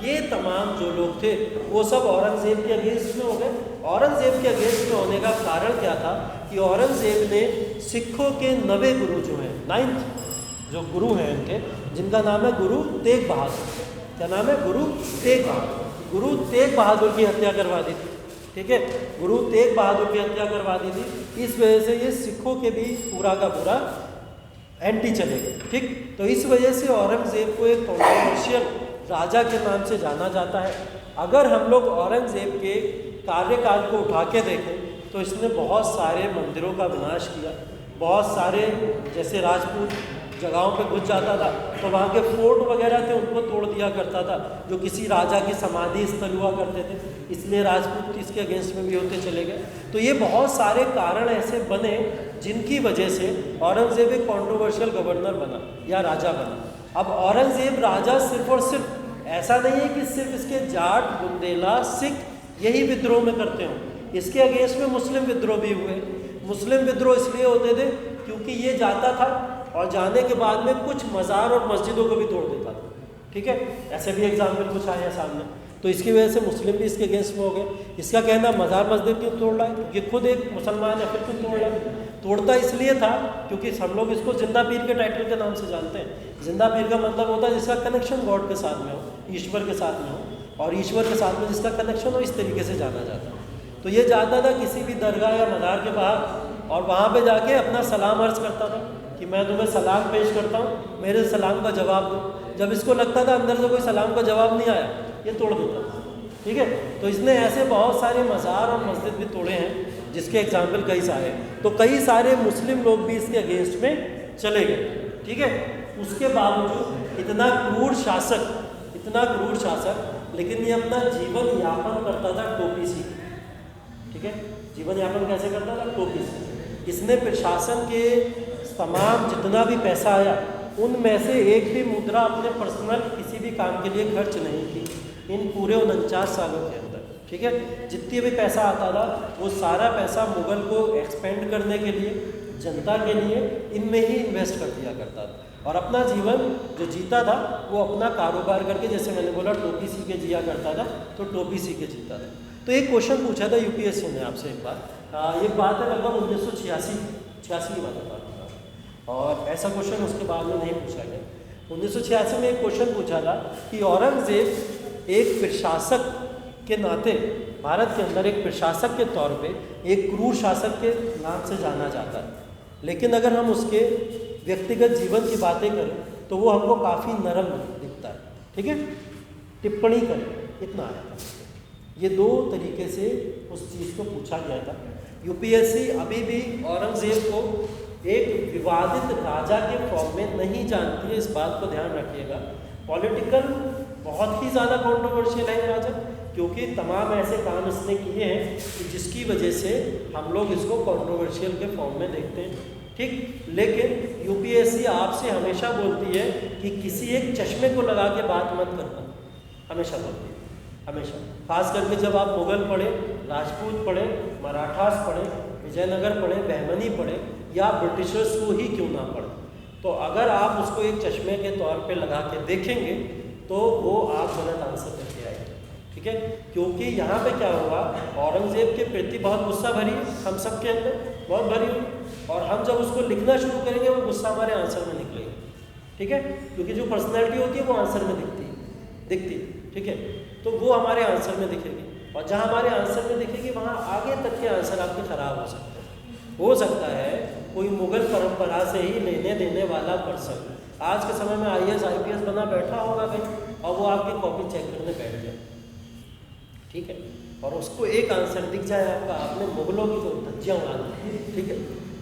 ये तमाम जो लोग थे वो सब औरंगजेब के अगेंस्ट में हो गए। औरंगजेब के अगेंस्ट में होने का कारण क्या था कि औरंगजेब ने सिखों के 9वें गुरु जो हैं, 9th जो गुरु हैं उनके, जिनका नाम है गुरु तेग बहादुर, क्या नाम है, गुरु तेग बहादुर, गुरु तेग बहादुर की हत्या करवा दी थी, ठीक है, गुरु तेग बहादुर की हत्या करवा दी थी। इस वजह से ये सिखों के भी पूरा का पूरा एंटी चले गए, ठीक। तो इस वजह से औरंगजेब को एक कंट्रोवर्शियल राजा के नाम से जाना जाता है। अगर हम लोग औरंगजेब के कार्यकाल को उठा के देखें तो इसने बहुत सारे मंदिरों का विनाश किया, बहुत सारे जैसे राजपूत जगहों पे घुस जाता था तो वहाँ के फोर्ट वगैरह थे उनको तोड़ दिया करता था, जो किसी राजा की समाधि स्थल हुआ करते थे, इसलिए राजपूत इसके अगेंस्ट में भी होते चले गए। तो ये बहुत सारे कारण ऐसे बने जिनकी वजह से औरंगजेब एक कॉन्ट्रोवर्शियल गवर्नर बना या राजा बना। अब औरंगजेब राजा सिर्फ और सिर्फ ऐसा नहीं है कि सिर्फ इसके जाट, बुंदेला, सिख यही विद्रोह में करते हों, इसके अगेंस्ट में मुस्लिम विद्रोह भी हुए। मुस्लिम विद्रोह इसलिए होते थे क्योंकि ये जाता था और जाने के बाद में कुछ मज़ार और मस्जिदों को भी तोड़ देता था, ठीक है, ऐसे भी एग्जाम्पल कुछ आए हैं सामने। तो इसकी वजह से मुस्लिम भी इसके अगेंस्ट में हो गए। इसका कहना मज़ार मस्जिद क्यों तोड़ रहा है, क्योंकि खुद एक मुसलमान है, फिर क्यों तोड़ रहा है। तोड़ता इसलिए था क्योंकि हम लोग इसको जिंदा पीर के टाइटल के नाम से जानते हैं। जिंदा पीर का मतलब होता है जिसका कनेक्शन गॉड के साथ में हो, ईश्वर के साथ में हो, और ईश्वर के साथ में जिसका कनेक्शन हो, इस तरीके से जाना जाता है। तो ये जाता था किसी भी दरगाह या मज़ार के बाहर और वहाँ पे जाके अपना सलाम अर्ज़ करता था कि मैं तुम्हें सलाम पेश करता हूँ, मेरे सलाम का जवाब दो। जब इसको लगता था अंदर से कोई सलाम का जवाब नहीं आया, ये तोड़ देता था। ठीक है, तो इसने ऐसे बहुत सारे मज़ार और मस्जिद भी तोड़े हैं, जिसके एग्जाम्पल कई सारे हैं। तो कई सारे मुस्लिम लोग भी इसके अगेंस्ट में चले गए। ठीक है, उसके बावजूद इतना क्रूर शासक, लेकिन ये अपना जीवन यापन करता था टोपी सी। ठीक है, जीवन यापन कैसे करता था? टोपी से। इसने प्रशासन के तमाम जितना भी पैसा आया, उनमें से एक भी मुद्रा अपने पर्सनल किसी भी काम के लिए खर्च नहीं की इन पूरे 49 सालों के अंदर। ठीक है, जितनी भी पैसा आता था वो सारा पैसा मुगल को एक्सपेंड करने के लिए, जनता के लिए इनमें ही इन्वेस्ट कर दिया करता था, और अपना जीवन जो जीता था वो अपना कारोबार करके, जैसे मैंने बोला टोपी सी के जिया करता था, तो टोपी सी के जीता था। तो एक क्वेश्चन पूछा था यूपीएससी ने आपसे एक बार, ये बात है लगभग 1986 की बात है, और ऐसा क्वेश्चन उसके बाद में नहीं पूछा गया। 1986 में एक क्वेश्चन पूछा था कि औरंगज़ेब एक प्रशासक के नाते, भारत के अंदर एक प्रशासक के तौर पे एक क्रूर शासक के नाम से जाना जाता है, लेकिन अगर हम उसके व्यक्तिगत जीवन की बातें करें तो वो हमको काफ़ी नरम दिखता है। ठीक है, टिप्पणी करें, इतना आया था। ये दो तरीके से उस चीज़ को पूछा गया था। यूपीएससी अभी भी औरंगज़ेब को एक विवादित राजा के फॉर्म में नहीं जानती है, इस बात को ध्यान रखिएगा। पॉलिटिकल बहुत ही ज़्यादा कंट्रोवर्शियल है राजा, क्योंकि तमाम ऐसे काम इसने किए हैं कि जिसकी वजह से हम लोग इसको कंट्रोवर्शियल के फॉर्म में देखते हैं। ठीक, लेकिन यूपीएससी आपसे हमेशा बोलती है कि किसी एक चश्मे को लगा के बात मत करना, हमेशा बोलती है, हमेशा। खास करके जब आप मुग़ल पढ़े, राजपूत पढ़े, मराठास पढ़े, विजयनगर पढ़े, बहमनी पढ़े, या ब्रिटिशर्स को ही क्यों ना पढ़े, तो अगर आप उसको एक चश्मे के तौर पे लगा के देखेंगे तो वो आप गलत आंसर करके आएंगे। ठीक है, क्योंकि यहाँ पे क्या होगा, औरंगज़ेब के प्रति बहुत गुस्सा भरी है हम सब के अंदर, बहुत भरी हुई, और हम जब उसको लिखना शुरू करेंगे वो गुस्सा हमारे आंसर में निकलेगा। ठीक है, क्योंकि जो पर्सनैलिटी होती है वो आंसर में दिखती है। ठीक है, तो वो हमारे आंसर में दिखेगी, और जहाँ हमारे आंसर में दिखेगी वहाँ आगे तक के आंसर आपके खराब हो सकते हैं। हो सकता है कोई मुग़ल परंपरा से ही लेने देने वाला पर्सन आज के समय में IAS IPS बना बैठा होगा कहीं, और वो आपकी कॉपी चेक करने बैठ जाए। ठीक है, और उसको एक आंसर दिख जाए आपका, आपने मुग़लों की तो धज्जियाँ उड़ा दी। ठीक है,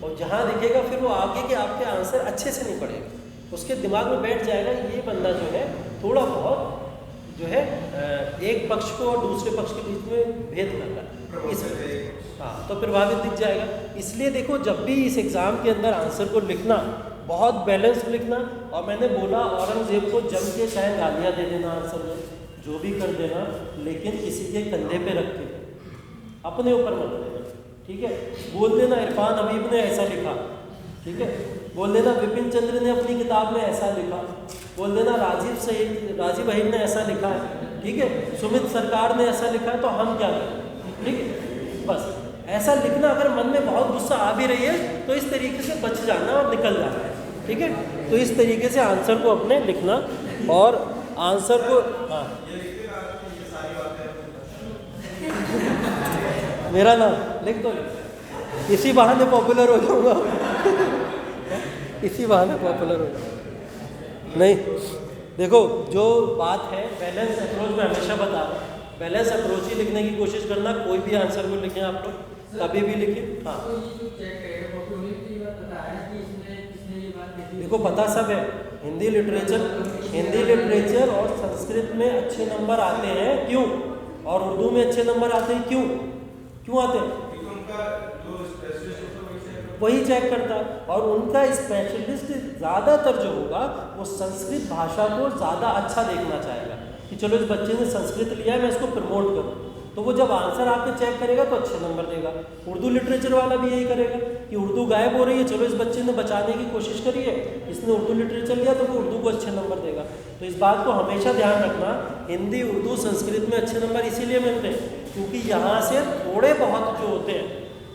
और जहाँ दिखेगा फिर वो आगे के आपके आंसर अच्छे से नहीं पड़ेगा, उसके दिमाग में बैठ जाएगा ये बंदा जो है थोड़ा बहुत जो है एक पक्ष को और दूसरे पक्ष के बीच में भेद करता है, इस हाँ, तो प्रभावित दिख जाएगा। इसलिए देखो, जब भी इस एग्ज़ाम के अंदर आंसर को लिखना, बहुत बैलेंस लिखना, और मैंने बोला औरंगज़ेब को जम के चाहे गालियाँ दे देना आंसर में, जो भी कर देना, लेकिन किसी के कंधे पे रख के, अपने ऊपर मत लेना। ठीक है, बोल देना इरफान हबीब ने ऐसा लिखा, ठीक है, बोल देना विपिन चंद्र ने अपनी किताब में ऐसा लिखा, बोल देना राजीव अहिर ने ऐसा लिखा है, ठीक है, सुमित सरकार ने ऐसा लिखा है, तो हम क्या करें? ठीक है, बस ऐसा लिखना। अगर मन में बहुत गुस्सा आ भी रही है तो इस तरीके से बच जाना और निकल जाना है। ठीक है, तो इस तरीके से आंसर को अपने लिखना, और आंसर को मेरा नाम लिख दो, इसी बहाने पॉपुलर हो जाऊंगा इसी बहाने पॉपुलर हो जाऊंगा। नहीं, देखो जो बात है बैलेंस अप्रोच में हमेशा बता रहा हूँ, बैलेंस अप्रोच ही लिखने की कोशिश करना। कोई भी आंसर को लिखें आप लोग, कभी भी लिखें। हाँ, देखो पता सब है, हिंदी लिटरेचर और संस्कृत में अच्छे नंबर आते हैं क्यों, और उर्दू में अच्छे नंबर आते हैं क्यों आते हैं? वही चेक करता है, और उनका स्पेशलिस्ट ज़्यादातर जो होगा वो संस्कृत भाषा को ज़्यादा अच्छा देखना चाहेगा कि चलो इस बच्चे ने संस्कृत लिया है, मैं इसको प्रमोट करूँ, तो वो जब आंसर आपके चेक करेगा तो अच्छे नंबर देगा। उर्दू लिटरेचर वाला भी यही करेगा कि उर्दू गायब हो रही है, चलो इस बच्चे ने बचाने की कोशिश करी है, इसने उर्दू लिटरेचर लिया तो वो उर्दू को अच्छे नंबर देगा। तो इस बात को हमेशा ध्यान रखना, हिंदी, उर्दू, संस्कृत में अच्छे नंबर इसीलिए मिलते हैं क्योंकि यहाँ से थोड़े बहुत जो होते हैं,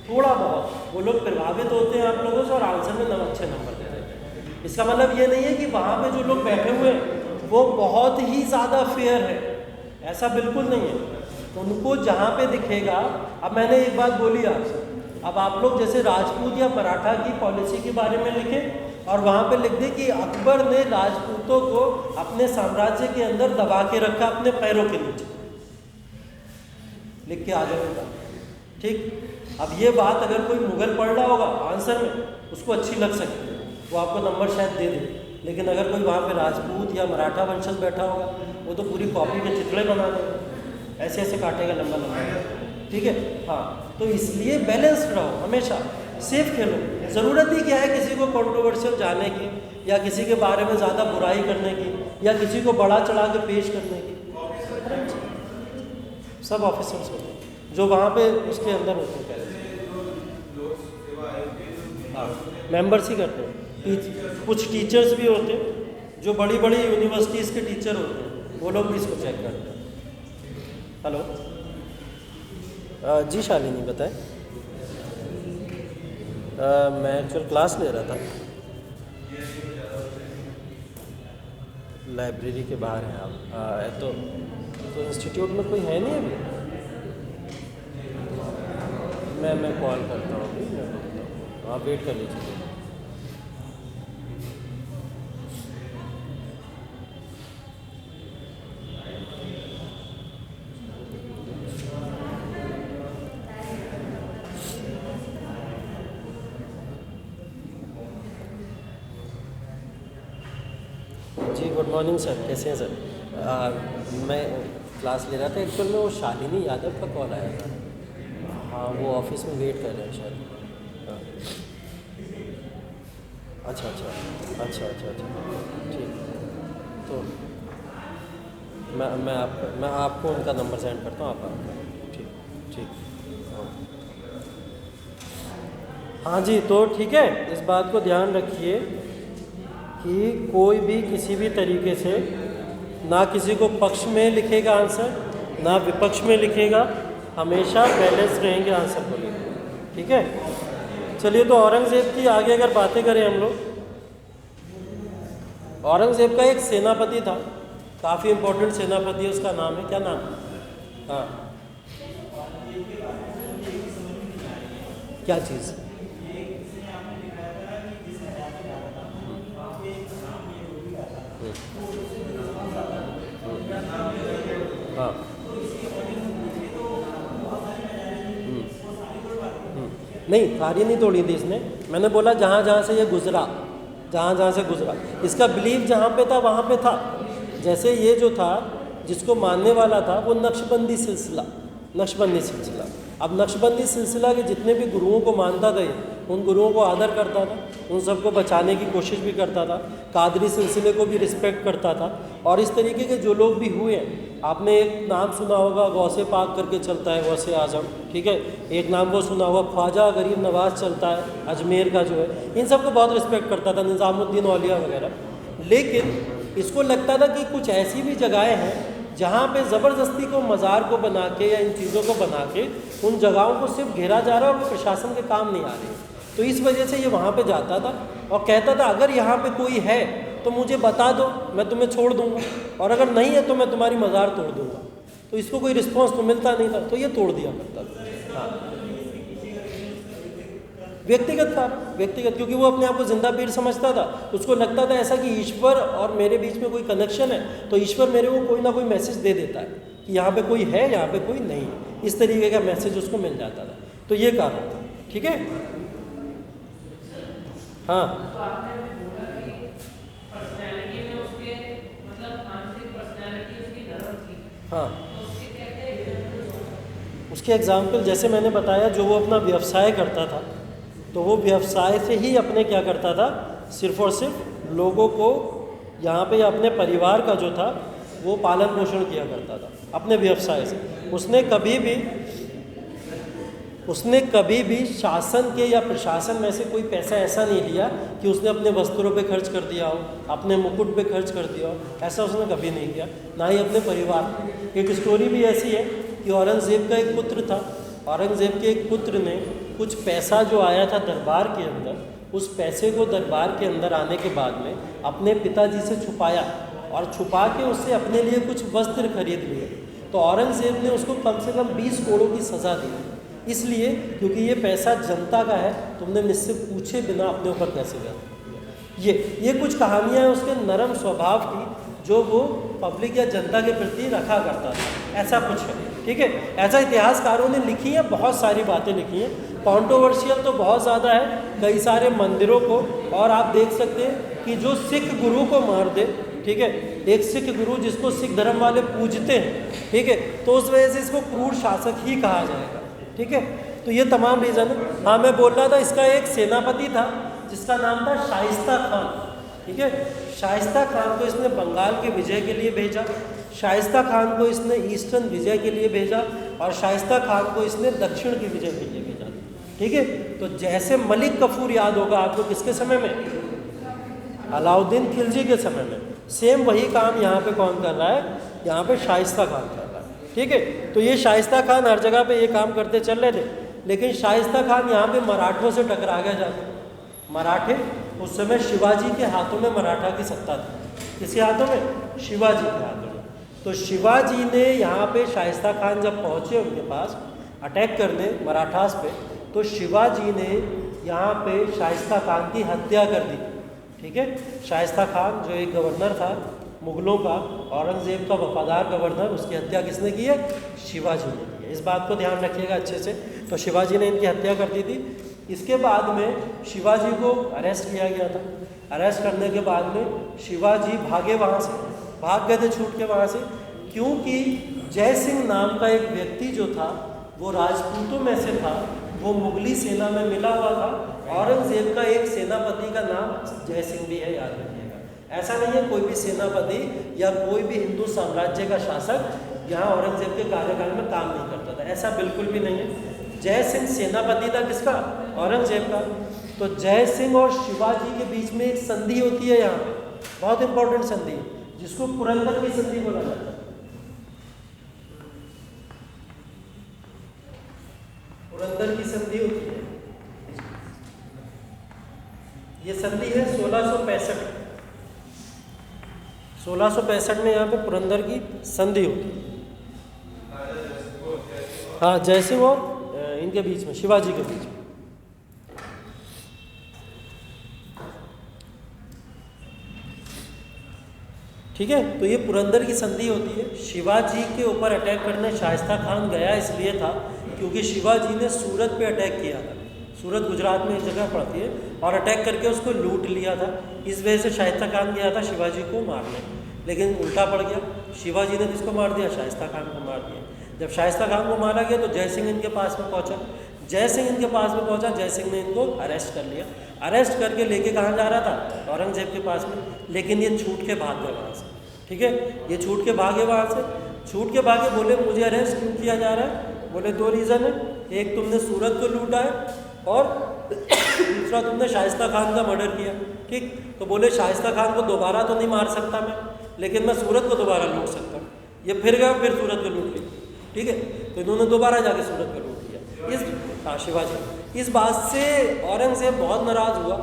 थोड़ा बहुत वो लोग प्रभावित होते हैं आप लोगों से और आंसर में अच्छे नंबर देते हैं। इसका मतलब ये नहीं है कि वहाँ पे जो लोग बैठे हुए हैं वो बहुत ही ज़्यादा फेयर है, ऐसा बिल्कुल नहीं है। उनको जहाँ पे दिखेगा, अब मैंने एक बात बोली आपसे, अब आप लोग जैसे राजपूत या मराठा की पॉलिसी के बारे में लिखें और वहाँ पे लिख दे कि अकबर ने राजपूतों को अपने साम्राज्य के अंदर दबा के रखा अपने पैरों के नीचे, लिख के आ जाएगा। ठीक, अब ये बात अगर कोई मुगल पढ़ रहा होगा आंसर में उसको अच्छी लग सकती है, वो आपको नंबर शायद दे दे, लेकिन अगर कोई वहाँ पे राजपूत या मराठा वंशज बैठा होगा वो तो पूरी कॉपी के चितड़े बना देगा, ऐसे ऐसे काटेगा लंबा लंबा। ठीक है, हाँ, तो इसलिए बैलेंस्ड रहो, हमेशा सेफ खेलो। ज़रूरत ही क्या है किसी को कंट्रोवर्शियल जाने की, या किसी के बारे में ज़्यादा बुराई करने की, या किसी को बड़ा चढ़ा के पेश करने की। सब ऑफिसर्स होते हैं जो वहाँ पे उसके अंदर होते हैं, हाँ, मेंबर्स ही करते हैं। कुछ टीचर्स भी होते हैं जो बड़ी बड़ी यूनिवर्सिटीज़ के टीचर होते हैं, वो लोग भी इसको चेक करते हैं। हेलो जी शालिनी बताएं। मैं एक्चुअल क्लास ले रहा था, लाइब्रेरी के बाहर हैं आप? तो इंस्टीट्यूट में कोई है नहीं अभी? मैं कॉल करता हूँ अभी, मैं बोलता हूँ, आप वेट कर लीजिए। जी गुड मॉर्निंग सर, कैसे हैं सर? मैं क्लास ले रहा था, एक्चुअल में वो शालिनी यादव का कॉल आया था। हाँ, वो ऑफिस में वेट कर रहे हैं शायद। हाँ। अच्छा अच्छा अच्छा अच्छा अच्छा, ठीक। तो मैं आपको उनका नंबर सेंड करता हूँ, आप ठीक ठीक। हाँ जी, तो ठीक है, इस बात को ध्यान रखिए कि कोई भी किसी भी तरीके से ना किसी को पक्ष में लिखेगा आंसर, ना विपक्ष में लिखेगा, हमेशा बैलेंस रहेंगे आंसर को लेकर। ठीक है, चलिए, तो औरंगज़ेब की आगे अगर बातें करें हम लोग, औरंगज़ेब का एक सेनापति था, काफ़ी इम्पोर्टेंट सेनापति है, उसका नाम है, क्या नाम? हाँ, क्या चीज़? हाँ, नहीं, थारी नहीं तोड़ी थी इसने, मैंने बोला जहाँ जहाँ से ये गुजरा, जहाँ जहाँ से गुजरा, इसका बिलीव जहाँ पे था वहाँ पे था। जैसे ये जो था जिसको मानने वाला था वो नक्शबंदी सिलसिला, नक्शबंदी सिलसिला। अब नक्शबंदी सिलसिला के जितने भी गुरुओं को मानता था, उन गुरुओं को आदर करता था, उन सबको बचाने की कोशिश भी करता था, कादरी सिलसिले को भी रिस्पेक्ट करता था। और इस तरीके के जो लोग भी हुए हैं, आपने एक नाम सुना होगा, गौसे पाक करके चलता है, गौसे आजम, ठीक है, एक नाम वो सुना होगा, ख्वाजा गरीब नवाज चलता है अजमेर का जो है, इन सबको बहुत रिस्पेक्ट करता था, निज़ामुद्दीन औलिया वगैरह। लेकिन इसको लगता था कि कुछ ऐसी भी जगहें हैं जहाँ पे ज़बरदस्ती को मज़ार को बना के या इन चीज़ों को बना के उन जगहों को सिर्फ घेरा जा रहा है और वो प्रशासन के काम नहीं आ रही। तो इस वजह से ये वहाँ पे जाता था और कहता था अगर यहाँ पे कोई है तो मुझे बता दो, मैं तुम्हें छोड़ दूँगा, और अगर नहीं है तो मैं तुम्हारी मज़ार तोड़ दूँगा। तो इसको कोई रिस्पॉन्स तो मिलता नहीं था, तो ये तोड़ दिया करता था। हाँ, व्यक्तिगत था, व्यक्तिगत, क्योंकि वो अपने आप को जिंदा पीर समझता था। उसको लगता था ऐसा कि ईश्वर और मेरे बीच में कोई कनेक्शन है, तो ईश्वर मेरे को कोई ना कोई मैसेज दे देता है कि यहाँ पे कोई है, यहाँ पे कोई नहीं है, इस तरीके का मैसेज उसको मिल जाता था। तो ये कारण था, ठीक है। हाँ, हाँ, उसके एग्जाम्पल जैसे मैंने बताया, जो वो अपना व्यवसाय करता था, तो वो व्यवसाय से ही अपने क्या करता था, सिर्फ और सिर्फ लोगों को यहाँ पे या अपने परिवार का जो था वो पालन पोषण किया करता था अपने व्यवसाय से। उसने कभी भी शासन के या प्रशासन में से कोई पैसा ऐसा नहीं लिया कि उसने अपने वस्त्रों पे खर्च कर दिया हो, अपने मुकुट पे खर्च कर दिया हो, ऐसा उसने कभी नहीं किया, ना ही अपने परिवार। एक स्टोरी भी ऐसी है कि औरंगज़ेब का एक पुत्र था, औरंगज़ेब के एक पुत्र ने कुछ पैसा जो आया था दरबार के अंदर, उस पैसे को दरबार के अंदर आने के बाद में अपने पिताजी से छुपाया और छुपा के उससे अपने लिए कुछ वस्त्र खरीद लिए। तो औरंगज़ेब ने उसको कम से कम 20 कोड़ों की सज़ा दी, इसलिए क्योंकि ये पैसा जनता का है, तुमने मुझसे पूछे बिना अपने ऊपर कैसे गया। ये कुछ कहानियाँ हैं उसके नरम स्वभाव की, जो वो पब्लिक या जनता के प्रति रखा करता था, ऐसा कुछ है। ठीक है, ऐसा इतिहासकारों ने लिखी है, बहुत सारी बातें लिखी हैं। कॉन्ट्रोवर्शियल तो बहुत ज़्यादा है, कई सारे मंदिरों को, और आप देख सकते हैं कि जो सिख गुरु को मार दे, ठीक है, एक सिख गुरु जिसको सिख धर्म वाले पूजते हैं, ठीक है, तो उस वजह से इसको क्रूर शासक ही कहा जाएगा। ठीक है, तो ये तमाम रीज़न है। हाँ, मैं बोल रहा था इसका एक सेनापति था जिसका नाम था शाइस्ता खान। ठीक है, शाइस्ता खान को इसने बंगाल के विजय के लिए भेजा, शाइस्ता खान को इसने ईस्टर्न विजय के लिए भेजा, और शाइस्ता खान को इसने दक्षिण के विजय के लिए भेजा। ठीक है, तो जैसे मलिक कफूर याद होगा आपको किसके समय में, अलाउद्दीन खिलजी के समय में, सेम वही काम यहाँ पे कौन कर रहा है, यहाँ पे शाइस्ता खान कर रहा है। ठीक है, तो ये शाइस्ता खान हर जगह पे ये काम करते चल रहे थे, लेकिन शाइस्ता खान यहाँ पे मराठों से टकरा गया जाके। मराठे उस समय शिवाजी के हाथों में मराठा की सत्ता थी। किसके हाथों में, शिवाजी के हाथों में। तो शिवाजी ने यहाँ पे शाइस्ता खान जब पहुँचे उनके पास अटैक करने मराठास पे, तो शिवाजी ने यहाँ पे शाइस्ता खान की हत्या कर दी। ठीक है, शाइस्ता खान जो एक गवर्नर था मुगलों का, औरंगज़ेब का वफादार गवर्नर, उसकी हत्या किसने की है, शिवाजी ने की है। इस बात को ध्यान रखिएगा अच्छे से। तो शिवाजी ने इनकी हत्या कर दी थी। इसके बाद में शिवाजी को अरेस्ट किया गया था। अरेस्ट करने के बाद में शिवाजी भागे वहाँ से, भाग गए थे छूट के वहाँ से, क्योंकि जय सिंह नाम का एक व्यक्ति जो था वो राजपूतों में से था, वो मुगली सेना में मिला हुआ था। औरंगज़ेब का एक सेनापति का नाम जय सिंह भी है, याद रखिएगा। ऐसा नहीं है कोई भी सेनापति या कोई भी हिंदू साम्राज्य का शासक यहाँ औरंगज़ेब के कार्यकाल में काम नहीं करता था, ऐसा बिल्कुल भी नहीं है। जय सिंह सेनापति था किसका, औरंगज़ेब का। तो जय सिंह और शिवाजी के बीच में एक संधि होती है यहाँ पे, बहुत इंपॉर्टेंट संधि, जिसको पुरंदर की संधि बोला जाता है। पुरंदर की संधि होती है, ये संधि है 1665। 1665 में यहाँ पे पुरंदर की संधि होती है। हाँ, जय सिंह और इनके बीच में, शिवाजी के बीच में। ठीक है, तो ये पुरंदर की संधि होती है। शिवाजी के ऊपर अटैक करने शाइस्ता खान गया इसलिए था क्योंकि शिवाजी ने सूरत पे अटैक किया था। सूरत गुजरात में एक जगह पड़ती है, और अटैक करके उसको लूट लिया था। इस वजह से शाइस्ता खान गया था शिवाजी को मारने, लेकिन उल्टा पड़ गया। शिवाजी ने किसको मार दिया, शाइस्ता खान को मार दिया। जब शाइस्ता खान को मारा गया तो जय सिंह इनके पास में पहुंचा। जय सिंह इनके पास में पहुंचा, जय सिंह ने इनको अरेस्ट कर लिया। अरेस्ट करके लेके कहाँ जा रहा था, औरंगज़ेब के पास में, लेकिन ये छूट के भाग गए वहाँ से। ठीक है, ये छूट के भागे वहाँ से, छूट के भागे। बोले मुझे अरेस्ट क्यों किया जा रहा है, बोले दो रीज़न है, एक तुमने सूरत को लूटा है और दूसरा तुमने शाइस्ता खान का मर्डर किया। ठीक, तो बोले शाइस्ता खान को दोबारा तो नहीं मार सकता मैं, लेकिन मैं सूरत को दोबारा लूट सकता हूँ। ये फिर गया, फिर सूरत को लूट लिया। ठीक है, तो इन्होंने दोबारा जाके सूरत को लूट लिया। शिवाजी, इस बात से औरंगज़ेब बहुत नाराज़ हुआ।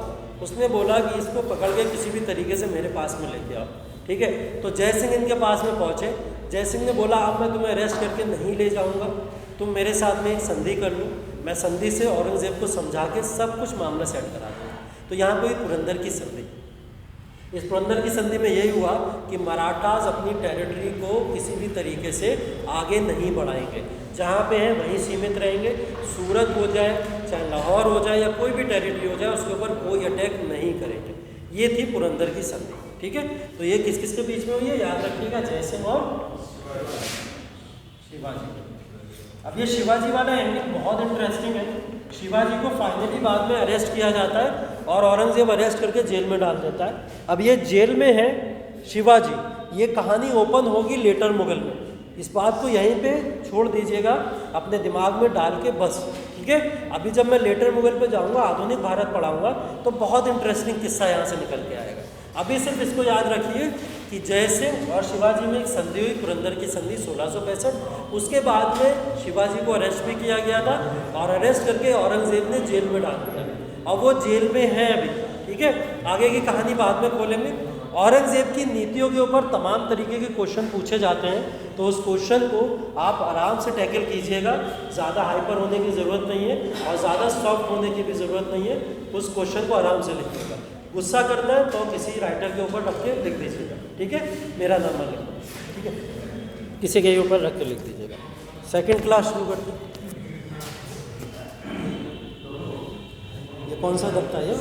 उसने बोला कि इसको पकड़ के किसी भी तरीके से मेरे पास में लेके आओ। ठीक है, तो जय सिंह इनके पास में पहुँचे। जय सिंह ने बोला अब मैं तुम्हें अरेस्ट करके नहीं ले जाऊँगा, तुम मेरे साथ में एक संधि कर लो, मैं संधि से औरंगज़ेब को समझा के सब कुछ मामला सेट करा दूँगा। तो यहाँ कोई पुरंदर की संधि, इस पुरंदर की संधि में यही हुआ कि मराठास अपनी टेरिटरी को किसी भी तरीके से आगे नहीं बढ़ाएंगे, जहाँ पे हैं वहीं सीमित रहेंगे। सूरत हो जाए, चाहे लाहौर हो जाए, या कोई भी टेरिटरी हो जाए, उसके ऊपर कोई अटैक नहीं करेंगे। ये थी पुरंदर की संधि। ठीक है, तो ये किस किस के बीच में हुई है, याद रखिएगा, जय सिंह और शिवाजी। अब ये शिवाजी वाला एंडिंग बहुत इंटरेस्टिंग है। शिवाजी को फाइनली बाद में अरेस्ट किया जाता है और औरंगज़ेब अरेस्ट करके जेल में डाल देता है। अब ये जेल में है शिवाजी, ये कहानी ओपन होगी लेटर मुगल में। इस बात को यहीं पे छोड़ दीजिएगा अपने दिमाग में डाल के बस। ठीक है, अभी जब मैं लेटर मुगल पे जाऊंगा, आधुनिक भारत पढ़ाऊंगा, तो बहुत इंटरेस्टिंग किस्सा यहाँ से निकल के आएगा। अभी सिर्फ इसको याद रखिए कि जय सिंह और शिवाजी में एक संधि हुई, पुरंदर की संधि 1665। उसके बाद में शिवाजी को अरेस्ट भी किया गया था और अरेस्ट करके औरंगज़ेब ने जेल में डाल दिया। अब वो जेल में है अभी। ठीक है, आगे की कहानी बाद में खोलेंगे। औरंगज़ेब की नीतियों के ऊपर तमाम तरीके के क्वेश्चन पूछे जाते हैं, तो उस क्वेश्चन को आप आराम से टैकल कीजिएगा। ज़्यादा हाइपर होने की ज़रूरत नहीं है और ज़्यादा सॉफ्ट होने की भी ज़रूरत नहीं है। उस क्वेश्चन को आराम से लिखिएगा। गुस्सा करना है तो किसी राइटर के ऊपर रख के लिख दीजिएगा, ठीक है, मेरा नाम मत लिखो, ठीक है, किसी के ऊपर रख के लिख दीजिएगा। सेकंड क्लास शुरू करते हैं। ये कौन सा दफ्तर है?